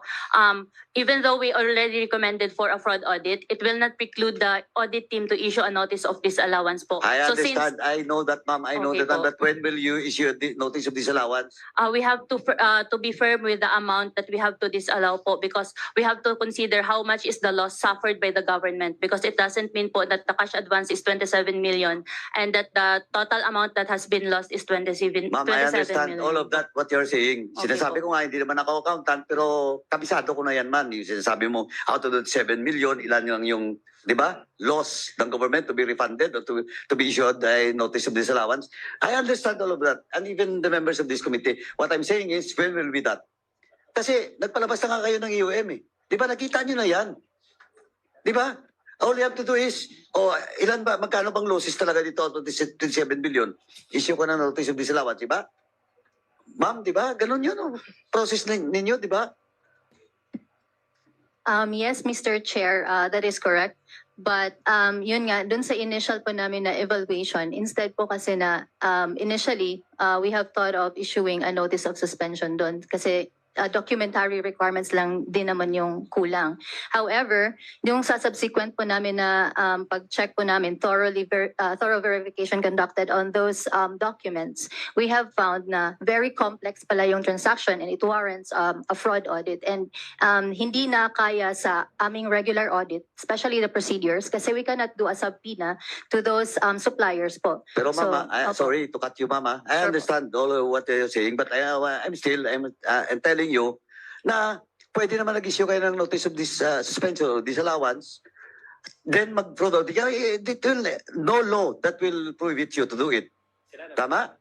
Even though we already recommended for a fraud audit, it will not preclude the audit team to issue a notice of disallowance po.
I
So since
understand. I know that, ma'am. I know
Okay
that, ma'am.
po.
But when will you issue a notice of disallowance?
we have to be firm with the amount that we have to disallow po, because we have to consider how much is the loss suffered by the government, because it doesn't mean po that the cash advance is 27 million and that the total amount that has been lost is 27
Ma'am, I understand
million.
all of that, what you're saying.
Okay
Sinasabi
po.
ko nga, hindi naman ako accountant, pero kabisado ko na yan, man. Yung sinasabi mo, out of the 7 million, ilan lang yung, di ba, loss ng government to be refunded or to be issued a notice of disallowance. I understand all of that. And even the members of this committee, what I'm saying is, when will be that? Kasi nagpalabas na nga kayo ng EOM eh. Di ba, nakita nyo na yan. Di ba? All you have to do is, ilan ba, magkano bang losses talaga dito, 27 billion? Issue ko na notice of disallowance, di ba? Ma'am, di ba? Ganun yun, oh. Process ninyo, di ba?
Yes, Mr. Chair, that is correct. But yun nga, dun sa initial po namin na evaluation, instead po kasi na initially, we have thought of issuing a notice of suspension dun kasi documentary requirements lang din naman yung kulang. However, yung sa subsequent po namin na pag-check po namin, thorough verification conducted on those documents, we have found na very complex pala yung transaction and it warrants a fraud audit. And hindi na kaya sa aming regular audit, especially the procedures, kasi we cannot do a subpoena to those suppliers po.
Pero
So,
mama,
opo.
sorry to cut you, mama. I
Sure po.
understand all of what you're saying, but I'm telling you na pwede naman nag-issue kayo ng notice of this suspension or disallowance, then mag-fraud audit. No law that will prohibit you to do it. Tama?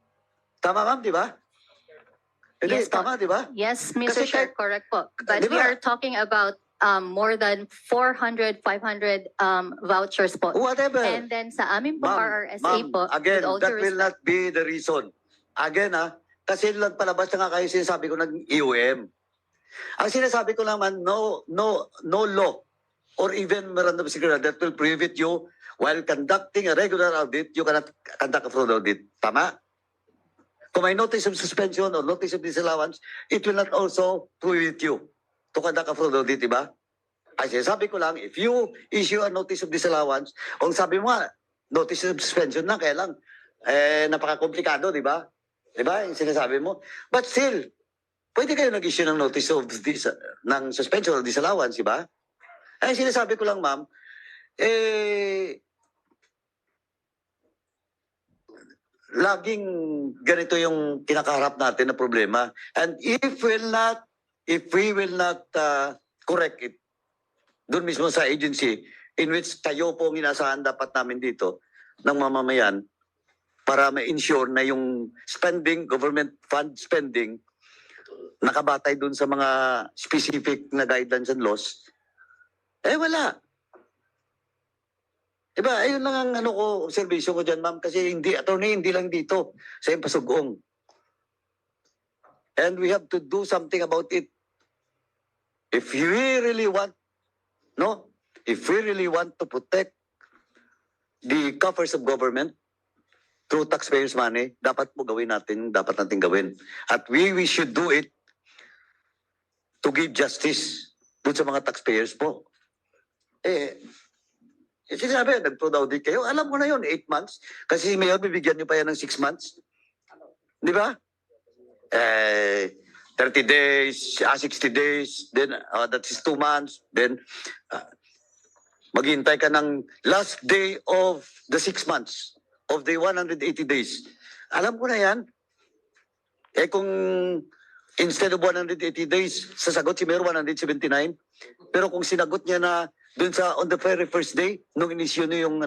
Tama, ma'am, di ba? Hindi,
Yes, po.
tama, di ba?
Yes, Mr.
Kasi
Chair, correct po. But
Di
we
ba?
are talking about more than 400, 500 vouchers po.
Whatever.
And then sa amin po,
Ma'am,
RRSA po,
again,
with all
that
due
will
respect,
not be the reason. Again, kasi lang palabas na nga kayo sinasabi ko ng EOM. Ang sinasabi ko naman, no law or even memorandum of security that will prohibit you while conducting a regular audit, you cannot conduct a fraud audit. Tama? Kung may notice of suspension or notice of disallowance, it will not also prohibit you to conduct a fraud audit, di ba? Ay, sinasabi ko lang, if you issue a notice of disallowance, kung sabi mo nga, notice of suspension na, kaya lang, napaka-komplikado, di ba? Di ba, yung sinasabi mo? But still, pwede kayo nag-issue ng notice of ng suspension or disallowance, di ba? Ay, sinasabi ko lang, ma'am, laging ganito yung kinakaharap natin na problema. And if we will not correct it, doon mismo sa agency in which kayo po ang inasahan dapat namin dito ng mamamayan para ma-ensure na yung spending, government fund spending, nakabatay doon sa mga specific na guidelines and laws, wala. Diba, ayun lang ang observation ko dyan, ma'am, kasi attorney, hindi lang dito sa Impasugong. And we have to do something about it. If we really want, if we really want to protect the coffers of government through taxpayers' money, dapat dapat natin gawin. At we should do it to give justice dun sa mga taxpayers po. Sinabi, nag-fraud audit kayo. Alam ko na yun, 8 months. Kasi si Mayor, bibigyan nyo pa yan ng 6 months. Di ba? 30 days, 60 days, then that is 2 months. Then, maghintay ka ng last day of the 6 months of the 180 days. Alam ko na yan. Kung instead of 180 days, sasagot si Mayor 179. Pero kung sinagot niya na dun sa on the very first day, nung inisyu niyo yung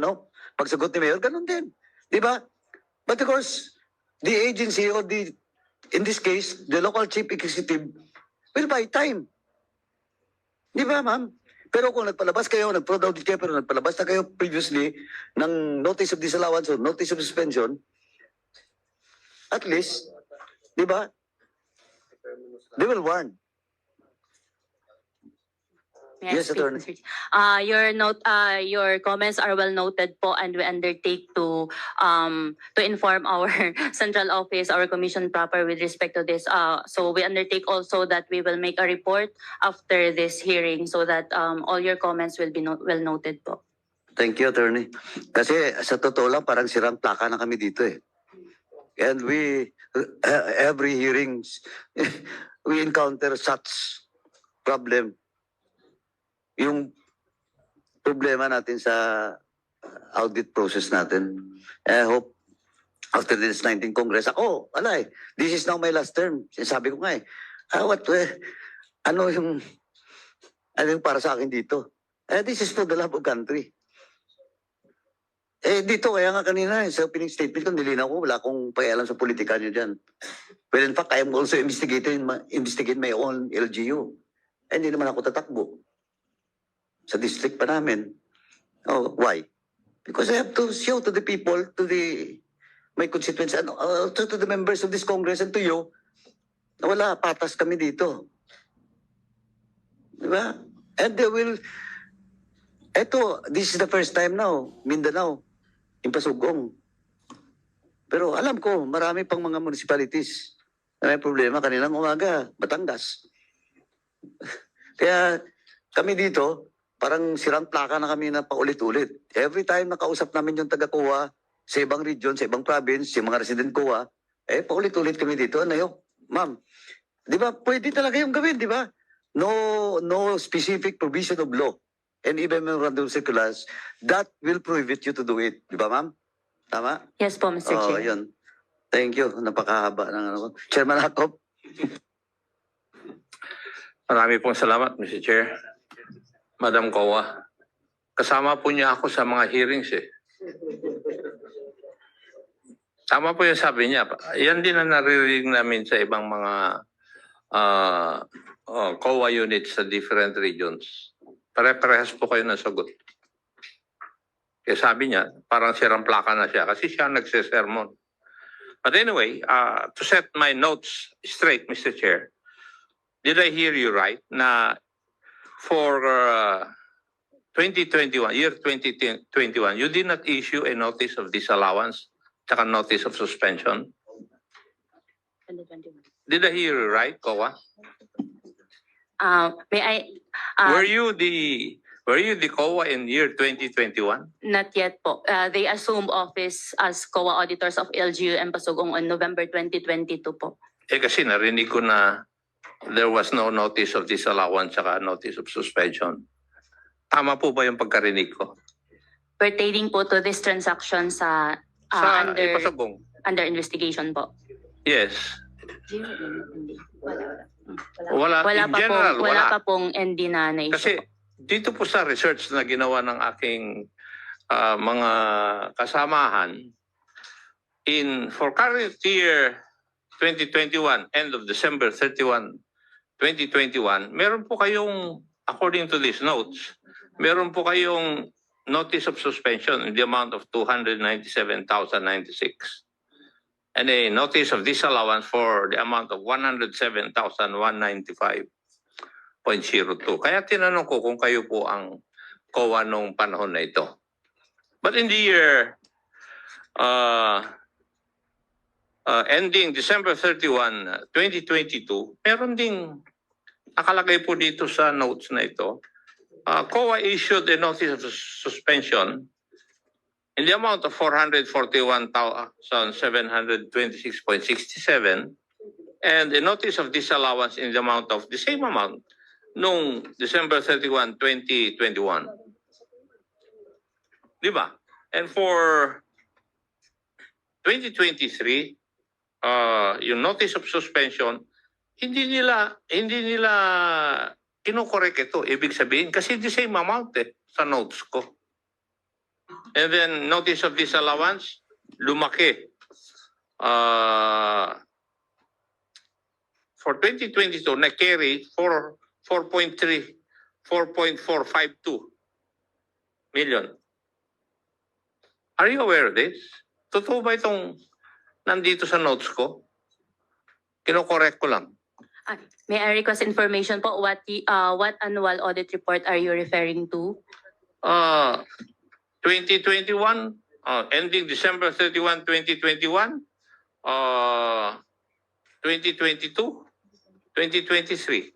pagsagot ni Mayor, ganun din. Di ba? But of course, the agency or in this case, the local chief executive will buy time. Di ba, ma'am? Pero kung nagpalabas kayo, nag-fraud audit kayo, pero nagpalabas na kayo previously ng notice of disallowance or notice of suspension, at least, di ba? They will warn.
May I
Yes,
speak,
Attorney.
Mr. Chair? Your comments are well noted po, and we undertake to inform our central office, our commission proper with respect to this. So we undertake also that we will make a report after this hearing so that all your comments will be well noted po.
Thank you, Attorney. Kasi sa totoo lang, parang sirang plaka na kami dito eh. And we, every hearings, we encounter such problem. Yung problema natin sa audit process natin. I hope after this 19th Congress, this is now my last term. Sabi ko nga ano yung para sa akin dito? This is for the love of country. Dito, kaya nga kanina, sa opening statement ko, nilinaw ko, wala akong pakialam sa politika nyo dyan. Well, in fact, I am also investigate my own LGU. Hindi naman ako tatakbo. Sa district pa namin. Oh, why? Because I have to show to the people, to my constituents, and also to the members of this Congress and to you, na wala, patas kami dito. Diba? And they will, this is the first time now, Mindanao, Impasugong. Pero alam ko, marami pang mga municipalities na may problema. Kanilang umaga, Batangas. Kaya kami dito, parang sirang plaka na kami na paulit-ulit. Every time nakausap namin yung taga-COA sa ibang region, sa ibang province, yung mga resident COA, paulit-ulit kami dito. Ano yun? Ma'am, di ba, pwede talaga yung gawin, di ba? No specific provision of law and even memorandum circulars that will prohibit you to do it. Di ba, ma'am? Tama?
Yes po, Mr.
Oh,
Chair.
yun. Thank you. Napakahaba ng ano ko. Chairman Hakop.
Marami pong salamat, Mr. Chair. Madam COA, kasama po niya ako sa mga hearings eh. Tama po yung sabi niya. Yan din ang naririnig namin sa ibang mga COA units sa different regions. Pare-parehas po kayo ng sagot. Kaya sabi niya, parang sirang plaka na siya kasi siya nagsisermon. But anyway, to set my notes straight, Mr. Chair, did I hear you right na for 2021, year 2021, you did not issue a notice of disallowance tsaka notice of suspension? Did I hear you right, COA?
May I?
Were you the COA in year 2021?
Not yet po. They assumed office as COA auditors of LGU and Pasugong on November 2022 po.
Kasi narinig ko na there was no notice of disallowance saka notice of suspension. Tama po ba yung pagkarinig ko?
Pertaining po to this transaction sa
Sa
under
Ipasugong?
investigation po.
Yes.
Wala
In general,
wala pa pong ND na na-issue
Kasi
po.
dito po sa research na ginawa ng aking mga kasamahan, for current year 2021, end of December 31, 2021, meron po kayong, according to these notes, meron po kayong notice of suspension in the amount of 297,096 and a notice of disallowance for the amount of 107,195.02. Kaya tinanong ko kung kayo po ang COA nung panahon na ito. But in the year ending December 31, 2022, meron ding nakalagay po dito sa notes na ito. COA issued a notice of suspension in the amount of 441,726.67 and a notice of disallowance in the amount of the same amount noong December 31, 2021. Di ba? And for 2023, yung notice of suspension, hindi nila kinokorek ito. Ibig sabihin, kasi the same amount sa notes ko. And then, notice of disallowance, lumaki. For 2022, na-carry 4.452 million. Are you aware of this? Totoo ba itong nandito sa notes ko? Kinokorek ko lang.
May I request information po, what annual audit report are you referring to?
2021, ending December 31, 2021, 2022, 2023.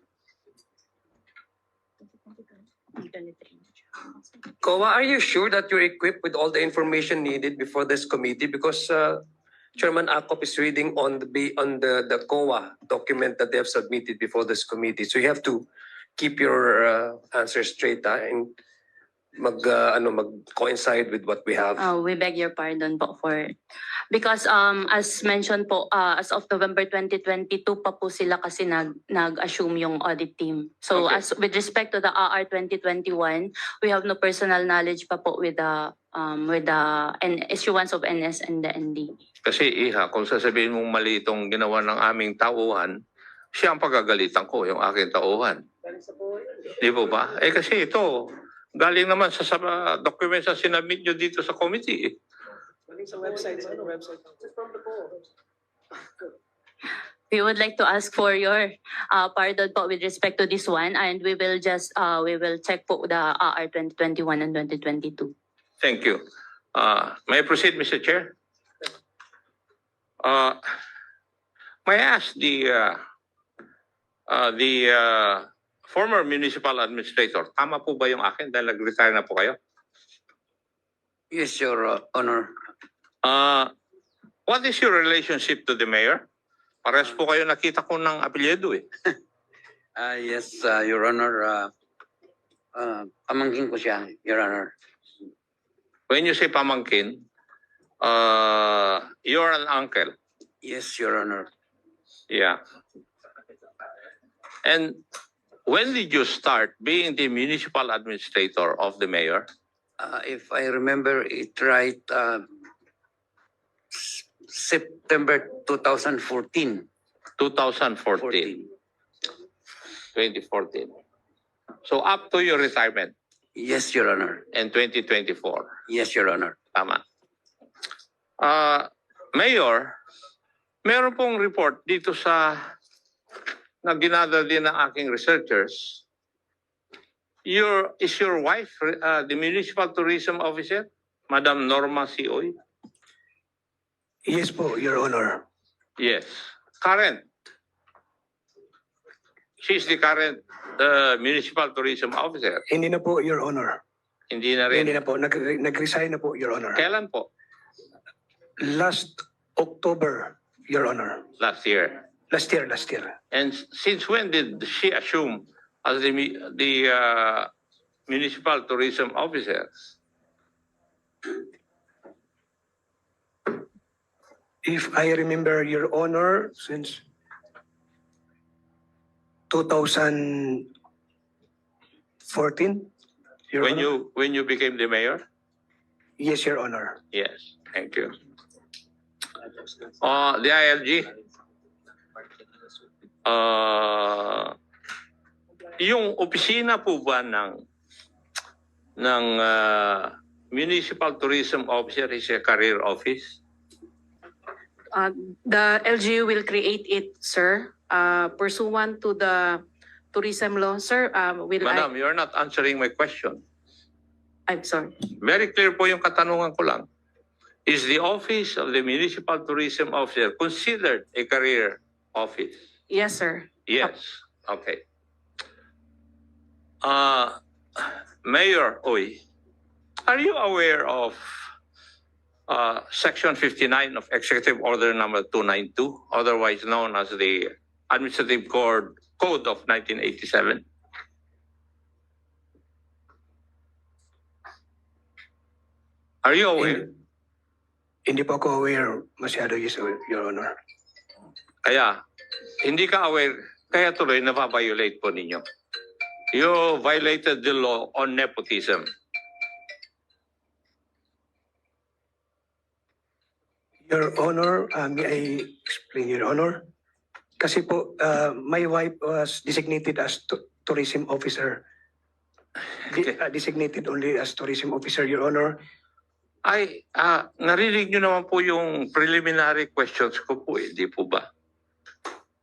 COA, are you sure that you're equipped with all the information needed before this committee? Because Chairman Akop is reading on the COA document that they have submitted before this committee. So you have to keep your answers straight and mag-coincide with what we have.
We beg your pardon po because as mentioned po, as of November 2022 pa po sila kasi nag-assume yung audit team. So
Okay.
as with respect to the AR 2021, we have no personal knowledge pa po with the issuance of NS and the ND.
Kasi iha, kung sasabihin mong mali itong ginawa ng aming tauhan, siya ang pagagalitan ko, yung aking tauhan. Di po ba? Kasi ito, galing naman sa documents na sinabit nyo dito sa committee.
Sa website.
We would like to ask for your pardon po with respect to this one, and we will check po the AR 2021 and 2022.
Thank you. May I proceed, Mr. Chair? May I ask the former municipal administrator, tama po ba yung akin dahil nag-retire na po kayo?
Yes, Your Honor.
What is your relationship to the mayor? Parehas po kayo nakita ko ng apelyido eh.
Yes, Your Honor. Pamangkin ko siya, Your Honor.
When you say pamangkin, you're an uncle.
Yes, Your Honor.
Yeah. And when did you start being the municipal administrator of the mayor?
If I remember it right, September 2014.
2014. 2014. So up to your retirement
Yes, Your Honor.
in 2024.
Yes, Your Honor.
Tama. Mayor, meron pong report dito sa na ginada din ng aking researchers. Is your wife the municipal tourism officer, Madam Norma Sioy?
Yes po, Your Honor.
Yes. Current. She's the current municipal tourism officer.
Hindi na po, Your Honor.
Hindi na rin.
Hindi na po. Nag-resign na po, Your Honor.
Kailan po?
Last October, Your Honor.
Last year.
Last year.
And since when did she assume as the municipal tourism officer?
If I remember, Your Honor, since 2014, Your Honor.
When you became the mayor?
Yes, Your Honor.
Yes. Thank you. The ILG. Yung opisina po ba ng municipal tourism officer is a career office?
The LGU will create it, sir, pursuant to the tourism law, sir.
Madam, you're not answering my question.
I'm sorry.
Very clear po yung katanungan ko lang. Is the office of the municipal tourism officer considered a career office?
Yes, sir.
Yes. Okay. Mayor Oy, are you aware of Section 59 of Executive Order Number 292, otherwise known as the Administrative Code of 1987? Are you aware?
Hindi po ako aware masyado, yes, Your Honor.
Kaya, hindi ka aware, kaya tuloy na-violate po ninyo. You violated the law on nepotism.
Your Honor, may I explain, Your Honor? Kasi po, my wife was designated as tourism officer. Designated only as tourism officer, Your Honor.
Ay, narinig nyo naman po yung preliminary questions ko po, di po ba?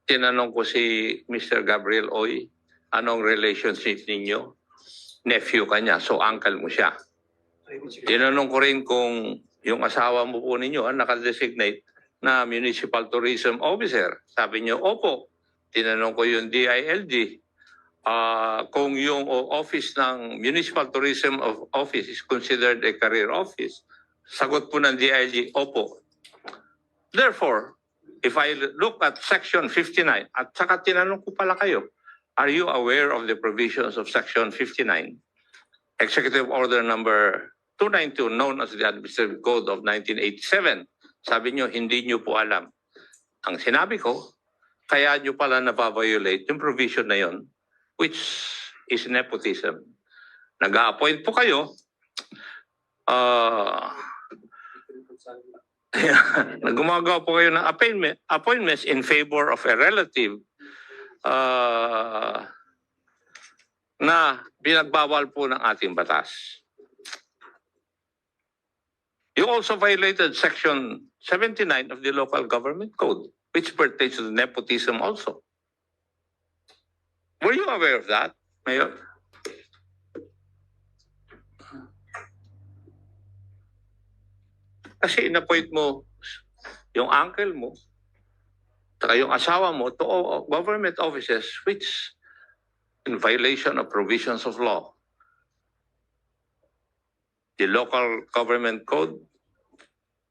tinanong ko si Mr. Gabriel Oy, anong relationship ninyo? Nephew ka niya, so uncle mo siya. Tinanong ko rin kung yung asawa mo po ninyo ang nakadesignate na Municipal Tourism Officer. Sabi niyo, opo. Tinanong ko yung DILG. Kung yung office ng Municipal Tourism Office is considered a career office, sagot po ng DILG, opo. Therefore, if I look at Section 59, at saka tinanong ko pala kayo, are you aware of the provisions of Section 59, Executive Order number 292, known as the Administrative Code of 1987? Sabi nyo, hindi nyo po alam. Ang sinabi ko, kaya nyo pala nababiolate yung provision na yon, which is nepotism. Nag-a-appoint po kayo, gumagawa po kayo ng appointments in favor of a relative na binagbawal po ng ating batas. You also violated Section 79 of the Local Government Code, which pertains to nepotism also. Were you aware of that, Mayor? Kasi in-appoint mo yung uncle mo, saka yung asawa mo to government offices which in violation of provisions of law. The Local Government Code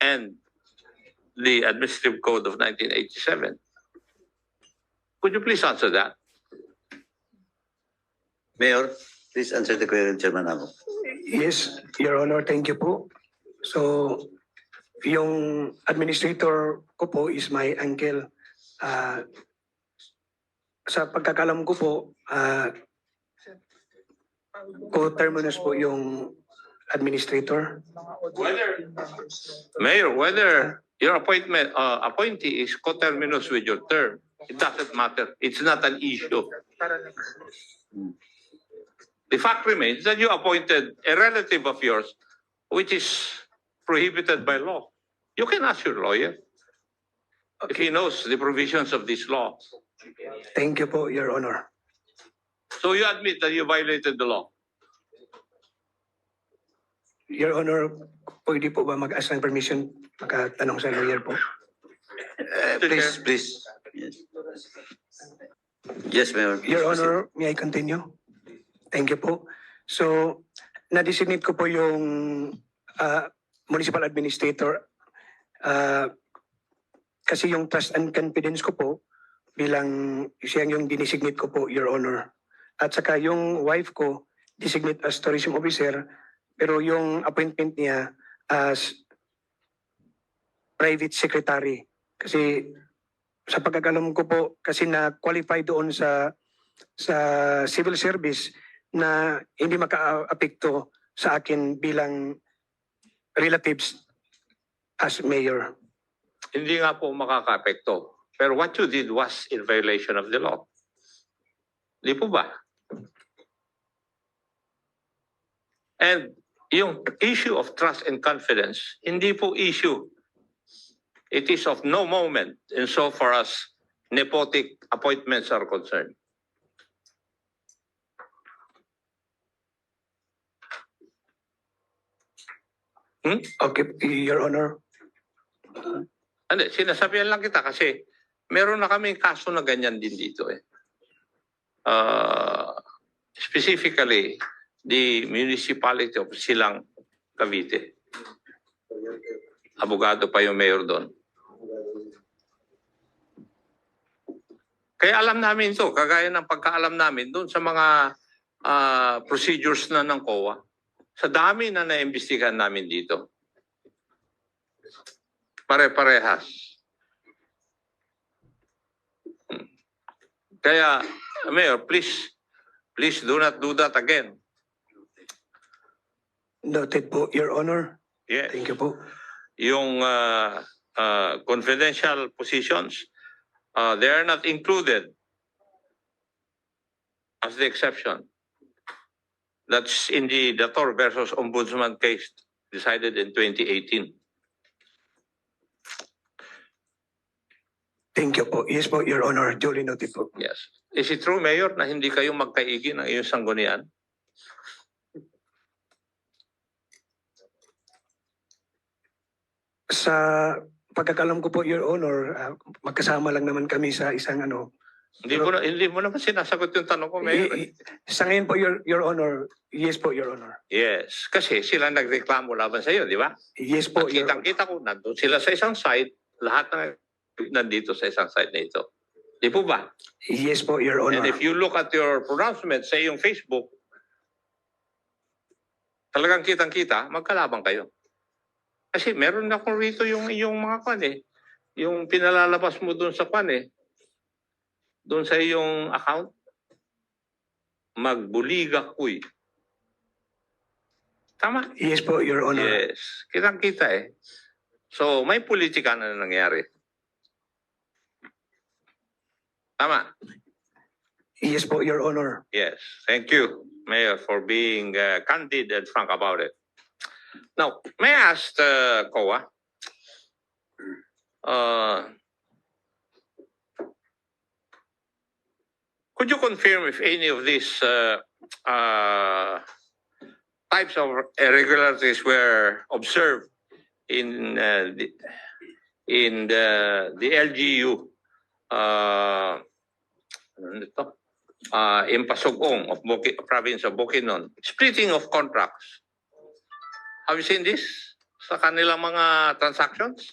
and the Administrative Code of 1987. Could you please answer that?
Mayor, please answer the question, Chairman Ako.
Yes, Your Honor, thank you po. So, yung administrator ko po is my uncle. Sa pagkakalam ko po, co-terminus po yung administrator.
Mayor, whether your appointee is coterminous with your term, it doesn't matter. It's not an issue. The fact remains that you appointed a relative of yours, which is prohibited by law. You can ask your lawyer if he knows the provisions of this law.
Thank you po, Your Honor.
So you admit that you violated the law.
Your Honor, pwede po ba mag-ask ng permission makatanong sa lawyer po?
Please. Yes. Yes, Mayor.
Your Honor, may I continue? Thank you po. So, na-designate ko po yung municipal administrator kasi yung trust and confidence ko po bilang siya yung dinesignate ko po, Your Honor. At saka yung wife ko, designate as tourism officer, pero yung appointment niya as private secretary. Kasi sa pagkakalam ko po, kasi na-qualify doon sa civil service na hindi maka-apekto sa akin bilang relatives as mayor.
Hindi nga po makaka-apekto. Pero what you did was in violation of the law. Di po ba? And yung issue of trust and confidence, hindi po issue. It is of no moment insofar as nepotic appointments are concerned.
Okay, Your Honor.
Hindi, sinasabihan lang kita kasi meron na kaming kaso na ganyan din dito eh. Specifically, the municipality of Silang, Cavite. Abogado pa yung mayor doon. Kaya alam namin to, kagaya ng pagkaalam namin doon sa mga procedures na ng COA. Sa dami na naimbestigahan namin dito. Pare-parehas. Kaya, Mayor, please do not do that again.
Noted po, Your Honor.
Yes.
Thank you po.
Yung confidential positions, they are not included as the exception. That's in the Dator versus Ombudsman case decided in 2018.
Thank you po. Yes po, Your Honor. Duly noted po.
Yes. Is it true, Mayor, na hindi kayo magkaigi ng iyong sanggunian?
Sa pagkakalam ko po, Your Honor, magkasama lang naman kami sa isang ano.
Hindi mo naman sinasagot yung tanong ko, Mayor.
Sa ngayon po, Your Honor, yes po, Your Honor.
Yes. Kasi sila nagreklamo laban sa iyo, di ba?
Yes po, Your Honor.
Kitang-kita ko, nandun sila sa isang site, lahat ng nandito sa isang site na ito. Di po ba?
Yes po, Your Honor.
And if you look at your pronouncement sa iyong Facebook, talagang kitang-kita, magkalabang kayo. Kasi meron na kung rito yung mga kwan eh. Yung pinalalabas mo dun sa kwan eh. Dun sa iyong account. Magbuliga kuy. Tama?
Yes po, Your Honor.
Yes. Kitang-kita eh. So, may politika na nangyari. Tama?
Yes po, Your Honor.
Yes. Thank you, Mayor, for being candid and frank about it. Now, may I ask COA, could you confirm if any of these types of irregularities were observed in the LGU in Pasugong of province of Bukidnon, splitting of contracts? Have you seen this sa kanilang mga transactions?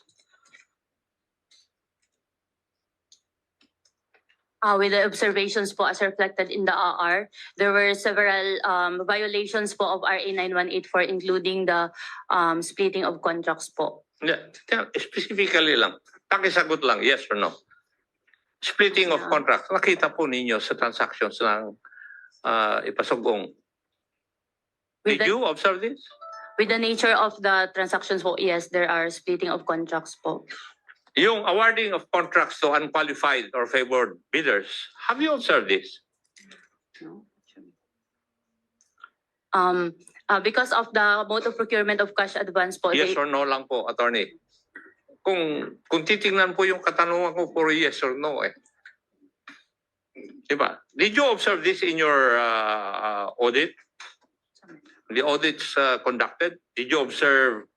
With the observations po as reflected in the AR, there were several violations po of RA 9184, including the splitting of contracts po.
Yeah, specifically lang. Pakisagot lang, yes or no. Splitting of contracts, nakita po ninyo sa transactions ng Ipasugong.
With
Did
the,
you observe this?
with the nature of the transactions po, yes, there are splitting of contracts po.
Yung awarding of contracts to unqualified or favored bidders, have you observed this?
Because of the mode of procurement of cash advance po,
Yes
they-
or no lang po, attorney. Kung titingnan po yung katanungan ko for yes or no eh. Diba? Did you observe this in your audit? The audits conducted? Did you observe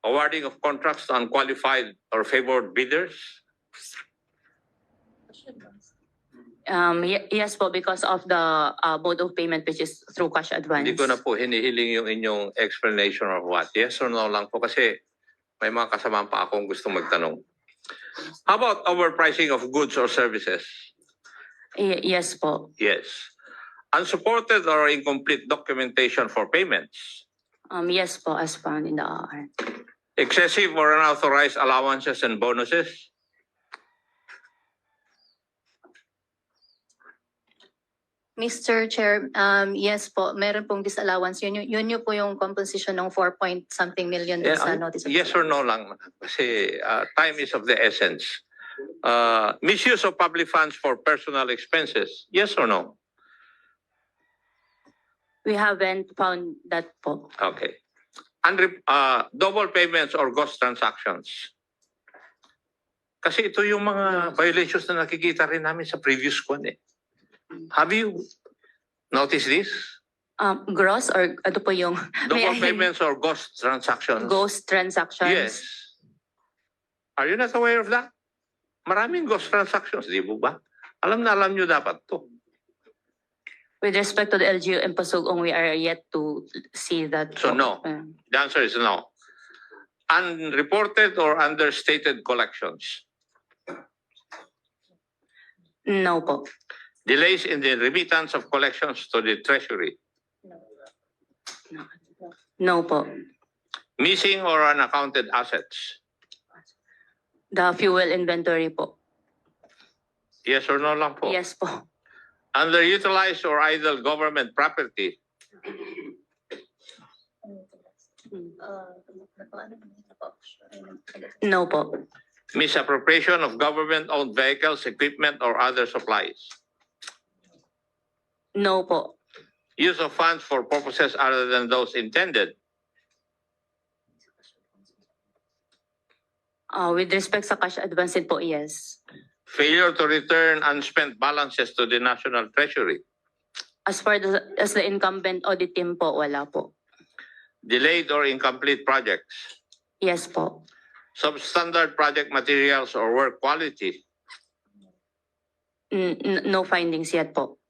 awarding of contracts to unqualified or favored bidders?
yes po, because of the mode of payment which is through cash advance.
Hindi ko na po hinihiling yung inyong explanation of what. Yes or no lang po kasi may mga kasama pa akong gusto magtanong. How about overpricing of goods or services?
Yes po.
Yes. Unsupported or incomplete documentation for payments.
Yes po, as found in the AR.
Excessive or unauthorized allowances and bonuses.
Mr. Chair, yes po, meron pong disallowance. Yun po yung composition ng 4 point something million dun sa notice. of
Yes or no lang. Kasi time is of the essence. Misuse of public funds for personal expenses. Yes or no?
We haven't found that po.
Okay. Double payments or ghost transactions. Kasi ito yung mga violations na nakikita rin namin sa previous one eh. Have you noticed this?
Gross or ano po yung
Double payments or ghost transactions?
ghost transactions?
Yes. Are you not aware of that? Maraming ghost transactions, di ba? Alam na alam nyo dapat to.
With respect to the LGU and Pasugong, we are yet to see that.
So
po.
no. The answer is no. Unreported or understated collections.
No po.
Delays in the remittance of collections to the treasury.
No po.
Missing or unaccounted assets.
The fuel inventory po.
Yes or no lang po.
Yes po.
Underutilized or idle government property.
No po.
Misappropriation of government-owned vehicles, equipment, or other supplies.
No po.
Use of funds for purposes other than those intended.
With respect sa cash advance po, yes.
Failure to return unspent balances to the National Treasury.
As far as the incumbent audit team po, wala po.
Delayed or incomplete projects.
Yes po.
Substandard project materials or work quality.
No findings yet po.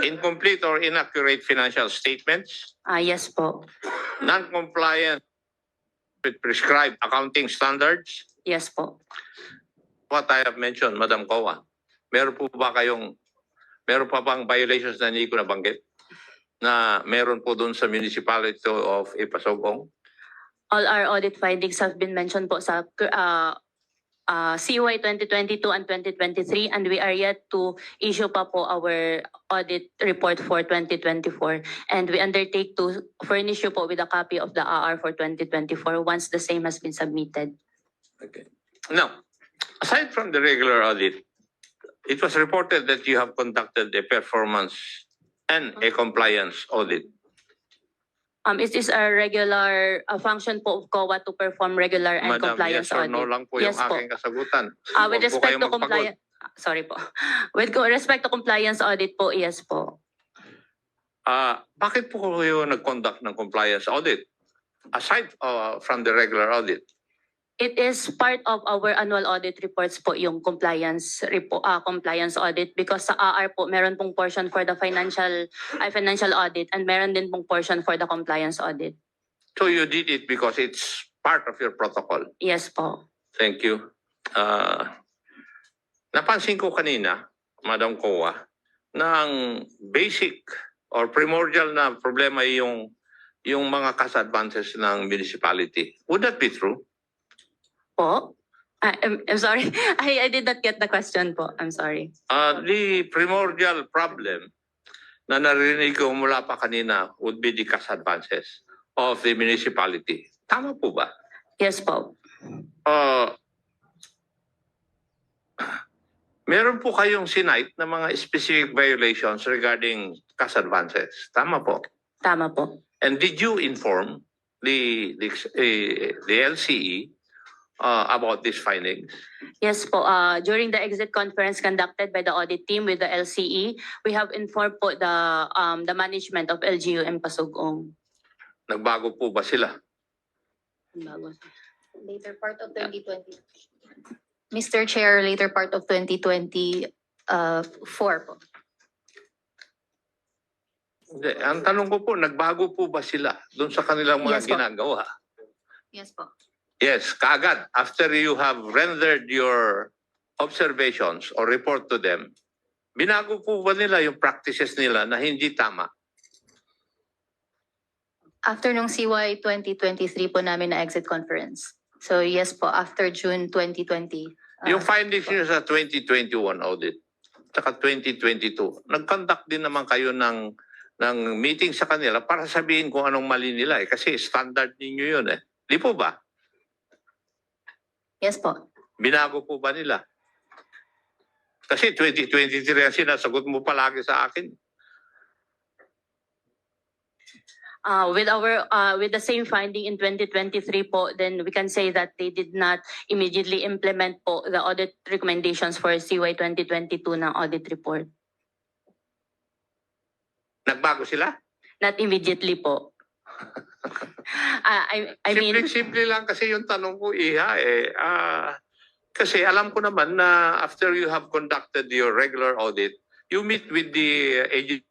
Incomplete or inaccurate financial statements.
Yes po.
Non-compliance with prescribed accounting standards.
Yes po.
What I have mentioned, Madam Coa, meron pa bang violations na hindi ko nabanggit? Na meron po dun sa municipality of Ipasugong?
All our audit findings have been mentioned po sa CY 2022 and 2023, and we are yet to issue pa po our audit report for 2024, and we undertake to furnish you po with a copy of the AR for 2024 once the same has been submitted.
Okay. Now, aside from the regular audit, it was reported that you have conducted a performance and a compliance audit.
It is a regular function po of COA to perform regular and
Madam,
compliance
yes or
audit.
no lang po
Yes
yung
po.
aking kasagutan.
With
Huwag po
respect
kayong
to
magpagod.
compliance, sorry po. With respect to compliance audit po, yes po.
Bakit po kayo nag-conduct ng compliance audit? Aside from the regular audit.
It is part of our annual audit reports po yung compliance compliance audit, because sa AR po meron pong portion for the financial audit and meron din pong portion for the compliance audit.
So you did it because it's part of your protocol.
Yes po.
Thank you. Napansin ko kanina, Madam Coa, na ang basic or primordial na problema ay yung mga cash advances ng municipality. Would that be true?
Po? I'm sorry. I did not get the question po. I'm sorry.
The primordial problem na narinig ko mula pa kanina would be the cash advances of the municipality. Tama po ba?
Yes po.
Meron po kayong sinight na mga specific violations regarding cash advances. Tama po.
Tama po.
And did you inform the LCE about these findings?
Yes po. During the exit conference conducted by the audit team with the LCE, we have informed po the management of LGU Pasugong.
Nagbago po ba sila?
Later part of 2020. Mr. Chair, later part of 2024 po.
Hindi. Ang tanong ko po, nagbago po ba sila doon sa kanilang mga
Yes po.
ginagawa?
Yes po.
Yes, kaagad. After you have rendered your observations or report to them, binago po ba nila yung practices nila na hindi tama?
After nung CY 2023 po namin na exit conference. So yes po, after June 2020.
Yung findings nyo sa 2021 audit, saka 2022, nag-conduct din naman kayo ng meeting sa kanila para sabihin kung anong mali nila eh. Kasi standard ninyo yun eh. Di po ba?
Yes po.
Binago po ba nila? Kasi 2023 ang sinasagot mo palagi sa akin.
With the same finding in 2023 po, then we can say that they did not immediately implement po the audit recommendations for CY 2022 ng audit report.
Nagbago sila?
Not immediately po. I mean,
Simple lang kasi yung tanong ko, Iha eh. Kasi alam ko naman na after you have conducted your regular audit, you meet with the agency,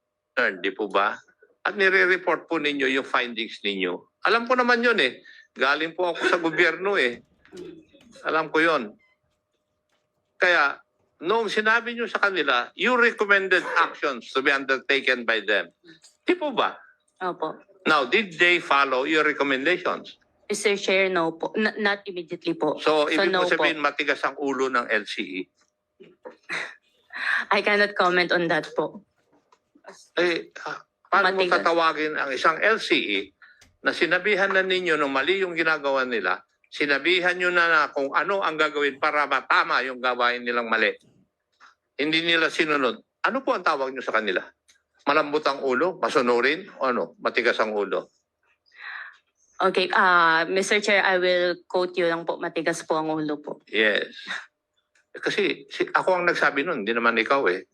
di po ba? At nire-report po ninyo yung findings ninyo. Alam ko naman yun eh. Galing po ako sa gobyerno eh. Alam ko yun. Kaya, noong sinabi nyo sa kanila, you recommended actions to be undertaken by them. Di po ba?
opo.
Now, did they follow your recommendations?
Mr. Chair, no po. Not immediately po.
So, ibig
no
mo
po.
sabihin, matigas ang ulo ng LCE.
I cannot comment on that po.
Eh, paano mo
Matigas.
tatawagin ang isang LCE na sinabihan na ninyo nung mali yung ginagawa nila, sinabihan nyo na kung ano ang gagawin para matama yung gawain nilang mali. Hindi nila sinunod. Ano po ang tawag nyo sa kanila? Malambot ang ulo? Masunurin? O ano? Matigas ang ulo?
Okay, Mr. Chair, I will quote you lang po. Matigas po ang ulo po.
Yes. Kasi ako ang nagsabi nun, hindi naman ikaw eh.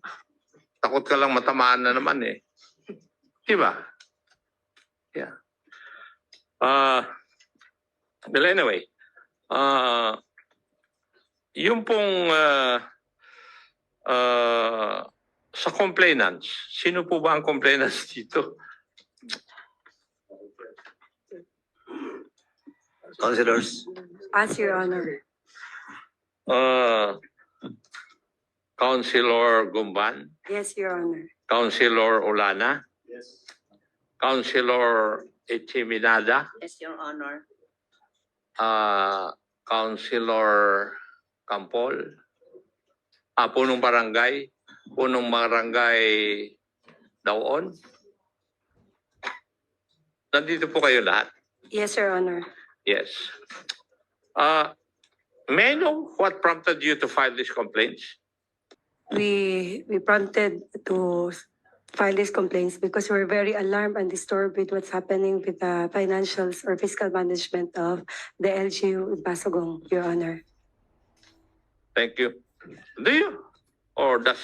Takot ka lang matamaan na naman eh. Di ba? Yeah. Well, anyway, yung pong sa complainants, sino po ba ang complainants dito?
Councilors,
As Your Honor.
Councilor Gumban,
Yes, Your Honor.
Councilor Olana, Councilor Echiminada,
Yes, Your Honor.
Councilor Campol, punong barangay Daon. Nandito po kayo lahat.
Yes, Your Honor.
Yes. May I know what prompted you to file these complaints?
We prompted to file these complaints because we're very alarmed and disturbed with what's happening with the financials or fiscal management of the LGU in Pasugong, Your Honor.
Thank you. Do you? Or does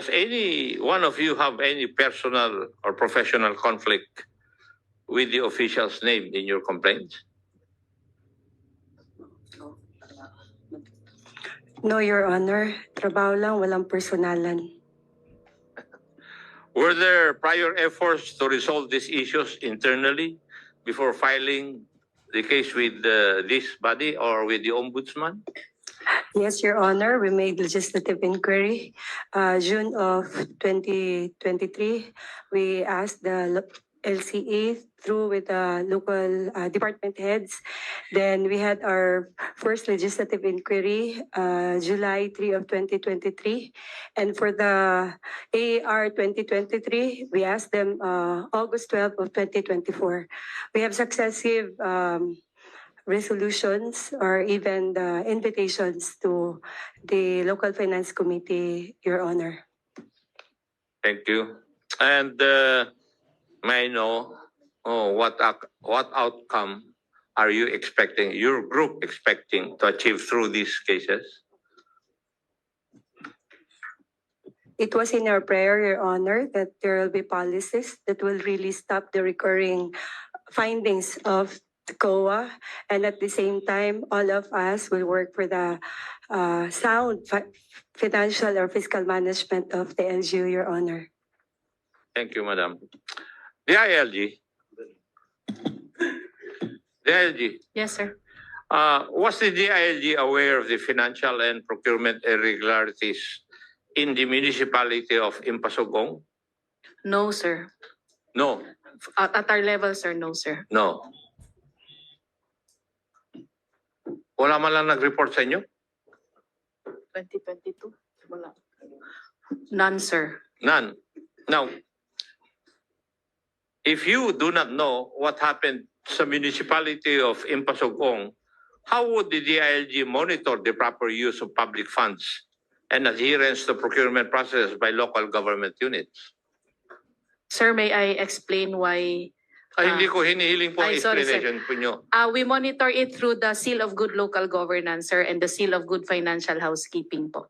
any one of you have any personal or professional conflict with the officials named in your complaints?
No, Your Honor. Trabaho lang, walang personalan.
Were there prior efforts to resolve these issues internally before filing the case with this body or with the ombudsman?
Yes, Your Honor. We made legislative inquiry. June of 2023, we asked the LCA through with the local department heads. Then we had our first legislative inquiry, July 3 of 2023. And for the AR 2023, we asked them August 12 of 2024. We have successive resolutions or even the invitations to the local finance committee, Your Honor.
Thank you. And may I know what outcome are you expecting, your group expecting to achieve through these cases?
It was in our prayer, Your Honor, that there will be policies that will really stop the recurring findings of the COA, and at the same time, all of us will work for the sound financial or fiscal management of the LGU, Your Honor.
Thank you, Madam. The ILG. The ILG.
Yes, sir.
Was the DILG aware of the financial and procurement irregularities in the municipality of Impasugong?
No, sir.
No,
At our level, sir, no, sir.
no. Wala man lang nag-report sa inyo?
2022? Wala. None, sir.
None. Now, if you do not know what happened sa municipality of Impasugong, how would the DILG monitor the proper use of public funds and adherence to procurement process by local government units?
Sir, may I explain why?
Hindi ko hinihiling po ang
sorry, sir.
explanation po nyo.
We monitor it through the Seal of Good Local Governance, sir, and the Seal of Good Financial Housekeeping po.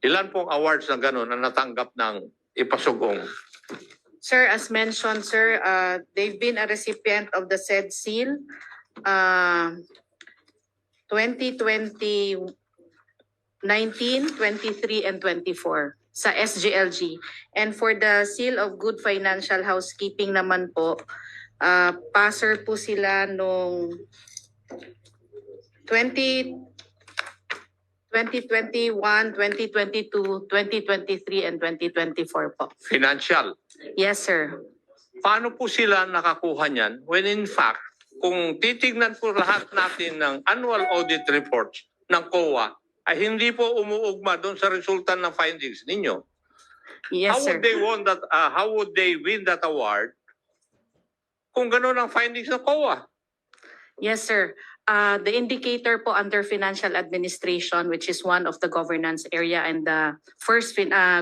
Ilan pong awards na gano'n na natanggap ng Impasugong?
Sir, as mentioned, sir, they've been a recipient of the said seal 2020, 19, 23, and 24 sa SGLG. And for the Seal of Good Financial Housekeeping naman po, passer po sila nung 2021, 2022, 2023, and 2024 po.
Financial.
Yes, sir.
Paano po sila nakakuha niyan when in fact, kung titignan po lahat natin ng annual audit reports ng COA, ay hindi po umuugma doon sa resulta ng findings ninyo?
Yes, sir.
How would they win that award kung gano'n ang findings ng COA?
Yes, sir. The indicator po under financial administration, which is one of the governance area and the first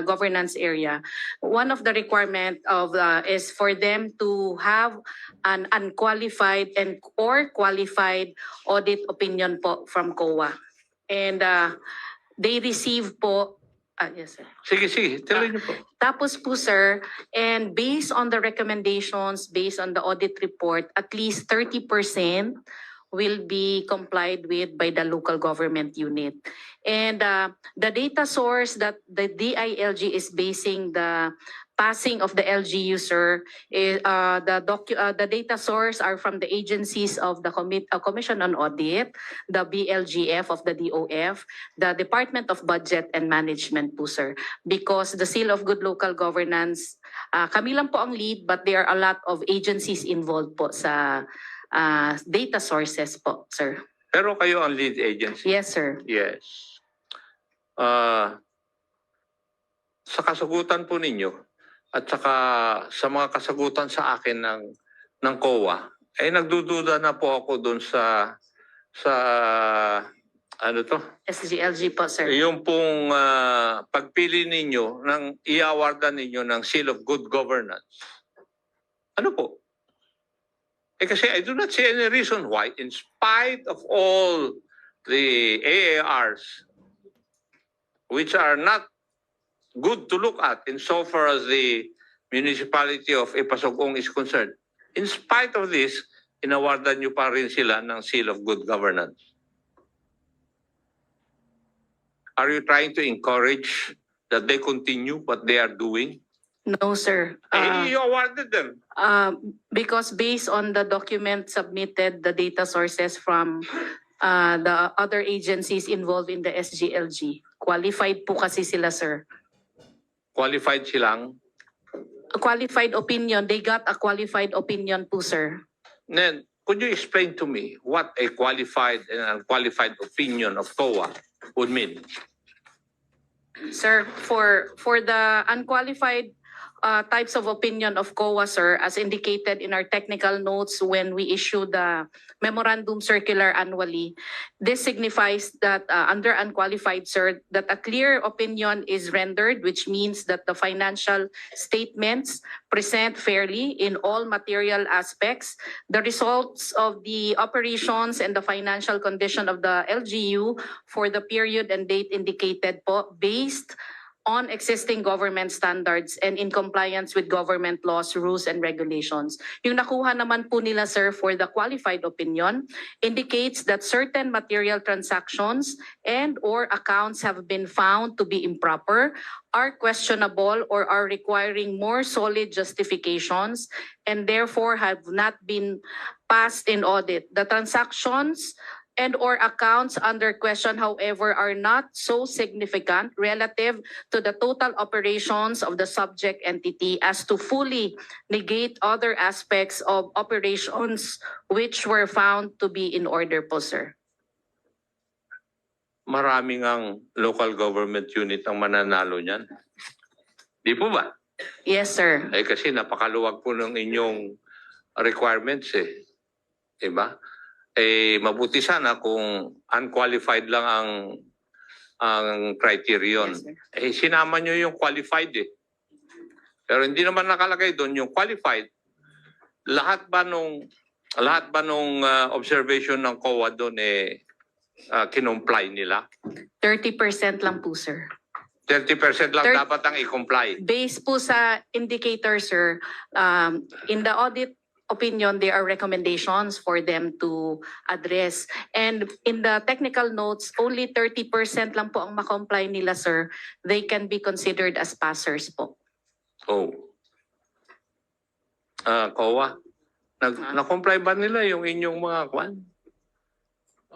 governance area, one of the requirement of is for them to have an unqualified and or qualified audit opinion po from COA. And
they receive po, yes sir.
Sige, sige. Tuloy niyo po.
Tapos po sir, and based on the recommendations, based on the audit report, at least 30% will be complied with by the local government unit. And the data source that the DILG is basing the passing of the LGU, sir, is, the data source are from the agencies of the Commission on Audit, the BLGF of the DOF, the Department of Budget and Management po, sir. Because the Seal of Good Local Governance, kami lang po ang lead, but there are a lot of agencies involved po sa data sources po, sir.
Pero kayo ang lead agency.
Yes, sir.
Yes. Sa kasagutan po ninyo at saka sa mga kasagutan sa akin ng COA, ay nagdududa na po ako doon sa ano to?
SGLG po, sir.
Yung pong pagpili ninyo ng i-awardan ninyo ng Seal of Good Governance. Ano po? Kasi I do not see any reason why, in spite of all the AARs, which are not good to look at insofar as the municipality of Ipasugong is concerned, in spite of this, inawardan nyo pa rin sila ng Seal of Good Governance. Are you trying to encourage that they continue what they are doing?
No, sir.
You awarded them.
Because based on the document submitted, the data sources from the other agencies involved in the SGLG, qualified po kasi sila, sir.
Qualified silang.
A qualified opinion, they got a qualified opinion po, sir.
Then, could you explain to me what a qualified and unqualified opinion of COA would mean?
Sir, for the unqualified types of opinion of COA, sir, as indicated in our technical notes when we issue the memorandum circular annually, this signifies that under unqualified, sir, that a clear opinion is rendered, which means that the financial statements present fairly in all material aspects, the results of the operations and the financial condition of the LGU for the period and date indicated po, based on existing government standards and in compliance with government laws, rules, and regulations. Yung nakuha naman po nila, sir, for the qualified opinion indicates that certain material transactions and or accounts have been found to be improper, are questionable, or are requiring more solid justifications, and therefore have not been passed in audit. The transactions and or accounts under question, however, are not so significant relative to the total operations of the subject entity as to fully negate other aspects of operations which were found to be in order po, sir.
Maraming ang local government unit ang mananalo niyan. Di po ba?
Yes, sir.
Kasi napakaluwag po ng inyong requirements eh. Diba? Mabuti sana kung unqualified lang ang criterion.
Yes, sir.
Sinama nyo yung qualified eh. Pero hindi naman nakalagay doon yung qualified. Lahat ba nung observation ng COA doon kinomply nila?
30% lang po, sir.
30% lang dapat ang i-comply.
Based po sa indicator, sir, in the audit opinion, there are recommendations for them to address. And in the technical notes, only 30% lang po ang makomply nila, sir. They can be considered as passers po.
Oh. COA, na-comply ba nila yung inyong mga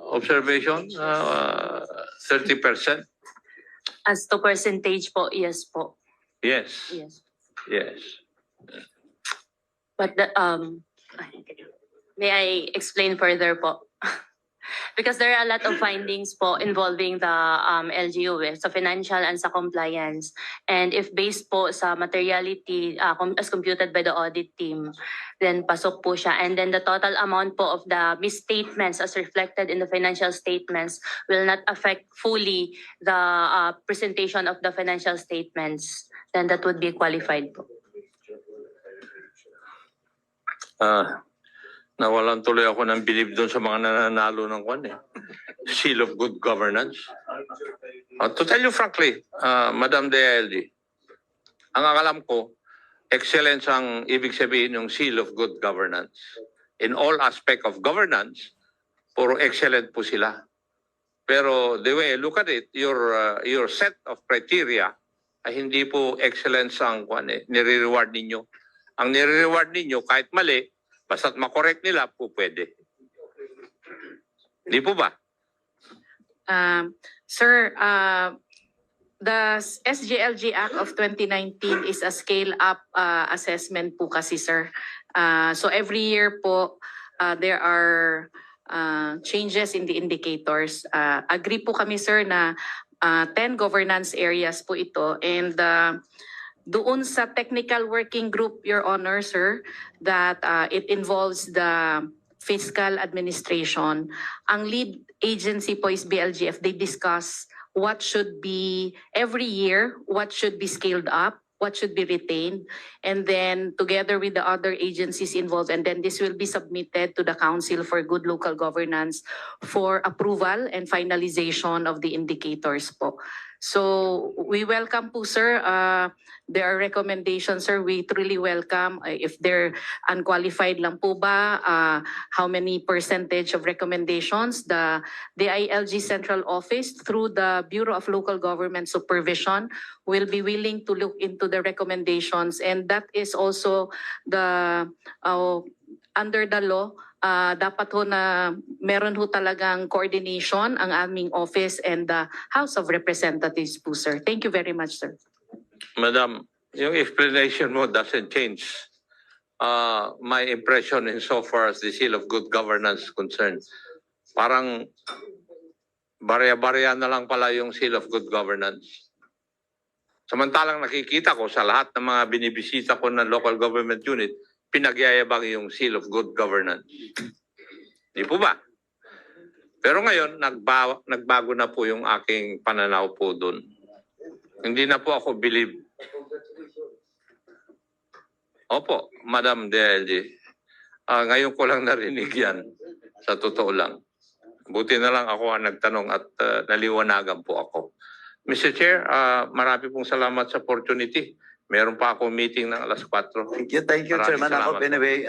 observation? 30%?
As to percentage po, yes po.
Yes.
Yes.
Yes.
But may I explain further po? Because there are a lot of findings po involving the LGU sa financial and sa compliance. And if based po sa materiality as computed by the audit team, then pasok po siya. And then the total amount po of the misstatements as reflected in the financial statements will not affect fully the presentation of the financial statements. Then that would be qualified po.
Nawalan tuloy ako ng believe doon sa mga nananalo ng Seal of Good Governance. To tell you frankly, Madam DLG, ang alam ko, excellence ang ibig sabihin ng seal of good governance. In all aspect of governance, puro excellent po sila. Pero the way I look at it, your set of criteria ay hindi po excellence ang nire-reward ninyo. Ang nire-reward ninyo, kahit mali, basta't makorek nila po pwede. Di po ba?
Sir, the SGLG Act of 2019 is a scale-up assessment po kasi, sir. So every year po, there are changes in the indicators. Agree po kami, sir, na 10 governance areas po ito. And doon sa technical working group, Your Honor, sir, that it involves the fiscal administration. Ang lead agency po is BLGF. They discuss what should be, every year, what should be scaled up, what should be retained, and then together with the other agencies involved, and then this will be submitted to the Council for Good Local Governance for approval and finalization of the indicators po. So we welcome po, sir. There are recommendations, sir. We truly welcome. If they're unqualified lang po ba, how many percentage of recommendations? The ILG Central Office through the Bureau of Local Government Supervision will be willing to look into the recommendations, and that is also the under the law. Dapat ho na meron ho talagang coordination ang aming office and the House of Representatives po, sir. Thank you very much, sir.
Madam, yung explanation mo doesn't change my impression insofar as the seal of good governance is concerned. Parang barya-barya na lang pala yung seal of good governance. Samantalang nakikita ko sa lahat ng mga binibisita ko ng local government unit, pinagyayabang yung seal of good governance. Di po ba? Pero ngayon, nagbago na po yung aking pananaw po doon. Hindi na po ako believe. Opo, Madam DLG. Ngayon ko lang narinig yan. Sa totoo lang. Buti na lang ako ang nagtanong at naliwanagan po ako. Mr. Chair, marami pong salamat sa opportunity. Meron pa ako meeting ng alas 4.
Thank you,
Maraming
Chairman
salamat.
Akop. Anyway,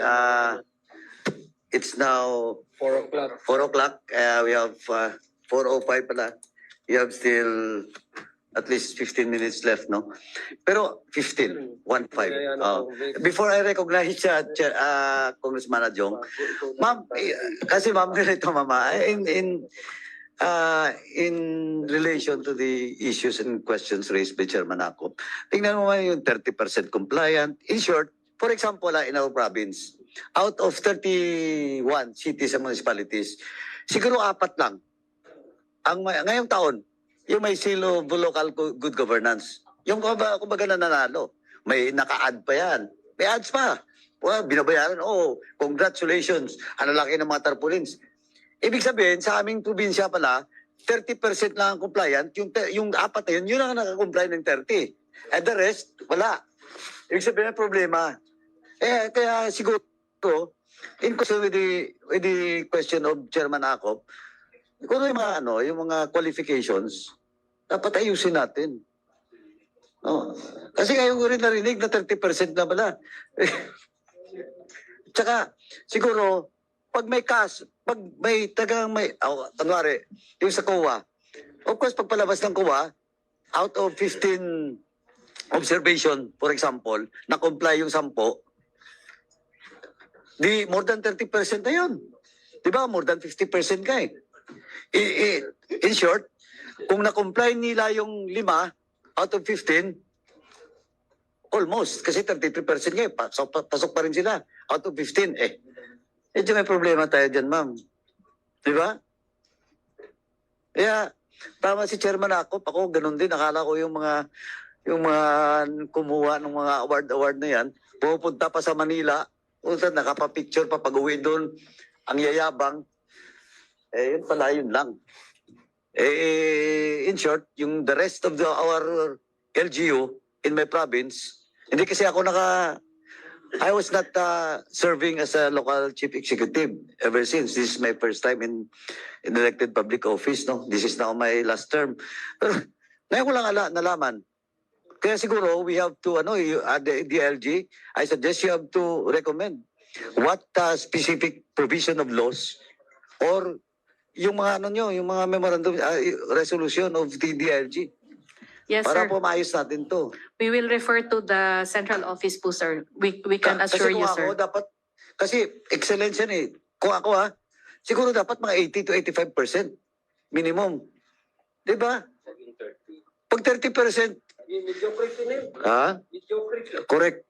it's now
4 o'clock.
4 o'clock. We have 4:05 pala. We have still at least 15 minutes left, no? Pero 15, 1-5. Before I recognize Congressman Adjong, ma'am, kasi ma'am, ganito mama, in relation to the issues and questions raised by Chairman Akop, tingnan mo man yung 30% compliant. In short, for example, in our province, out of 31 cities and municipalities, siguro 4 lang. Ngayong taon, yung may seal of local good governance. Yung kumbaga nanalo. May naka-add pa yan. May ads pa. Well, binabayaran, congratulations. Ang laki ng mga tarpaulins. Ibig sabihin, sa aming probinsya pala, 30% lang ang compliant. Yung 4 na yun ang nakakomply ng 30. And the rest, wala. Ibig sabihin, problema. Kaya siguro, in question with the question of Chairman Akop, kung yung mga qualifications, dapat ayusin natin. No? Kasi ngayon ko rin narinig na 30% na pala. Tsaka, siguro, pag may tanwari, yung sa COA, of course, pag palabas ng COA, out of 15 observation, for example, na comply yung 10, di more than 30% na yun. Di ba? More than 50% ka eh. In short, kung na-comply nila yung 5 out of 15, almost, kasi 33% nga eh, pasok pa rin sila out of 15 eh. Medyo may problema tayo dyan, ma'am. Di ba? Kaya, tama si Chairman Akop, ako ganun din. Akala ko yung mga kumuha ng mga award na yan, pupunta pa sa Manila, nakapapicture pa pag-uwi doon, ang yayabang. Yun pala, yun lang. In short, yung the rest of our LGU in my province, hindi kasi ako I was not serving as a local chief executive ever since. This is my first time in elected public office. No, this is now my last term. Pero Ngayon ko lang nalaman. Kaya siguro we have to, the DLG, I suggest you have to recommend what specific provision of laws or yung mga yung mga memorandum, resolution of the DLG.
Yes,
Para
sir.
po maayos natin to.
We will refer to the central office po, sir. We can
Kasi
assure
kung
you,
ako,
sir.
dapat, kasi excellence yan eh. Kung ako siguro dapat mga 80 to 85% minimum. Diba? Pag 30%, correct.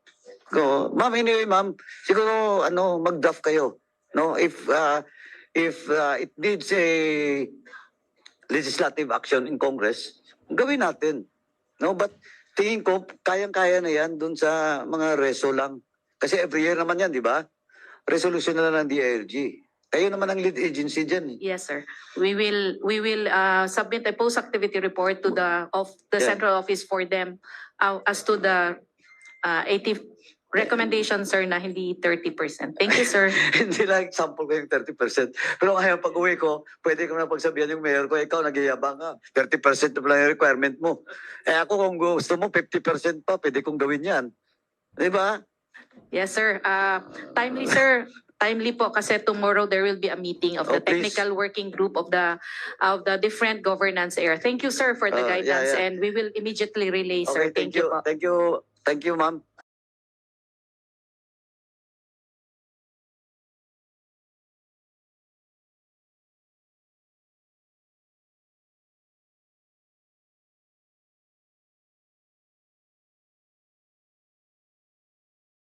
Ma'am, anyway, ma'am, siguro mag-draft kayo. No, if it needs a legislative action in Congress, gawin natin. No, but tingin ko kayang-kaya na 'yan dun sa mga reso lang. Kasi every year naman 'yan, di ba? Resolution na lang ng DILG. Kayo naman ang lead agency diyan.
Yes, sir. We will submit a post-activity report to the
Yeah.
central office for them as to the 80 recommendation, sir, na hindi 30%. Thank you, sir.
Hindi lang example ko yung 30%. Pero ngayon pag uwi ko, pwede ko na pagsabihan yung mayor ko, ikaw nagyayabang ka. 30% na pala yung requirement mo. Ako kung gusto mo, 50% pa, pwede kong gawin yan. Di ba?
Yes, sir. Timely, sir. Timely po kasi tomorrow there will be a meeting of the
Oh, please.
technical working group of the different governance area. Thank you, sir, for the
Yeah,
guidance,
yeah.
and we will immediately relay, sir.
Okay,
Thank you po.
Thank you, ma'am.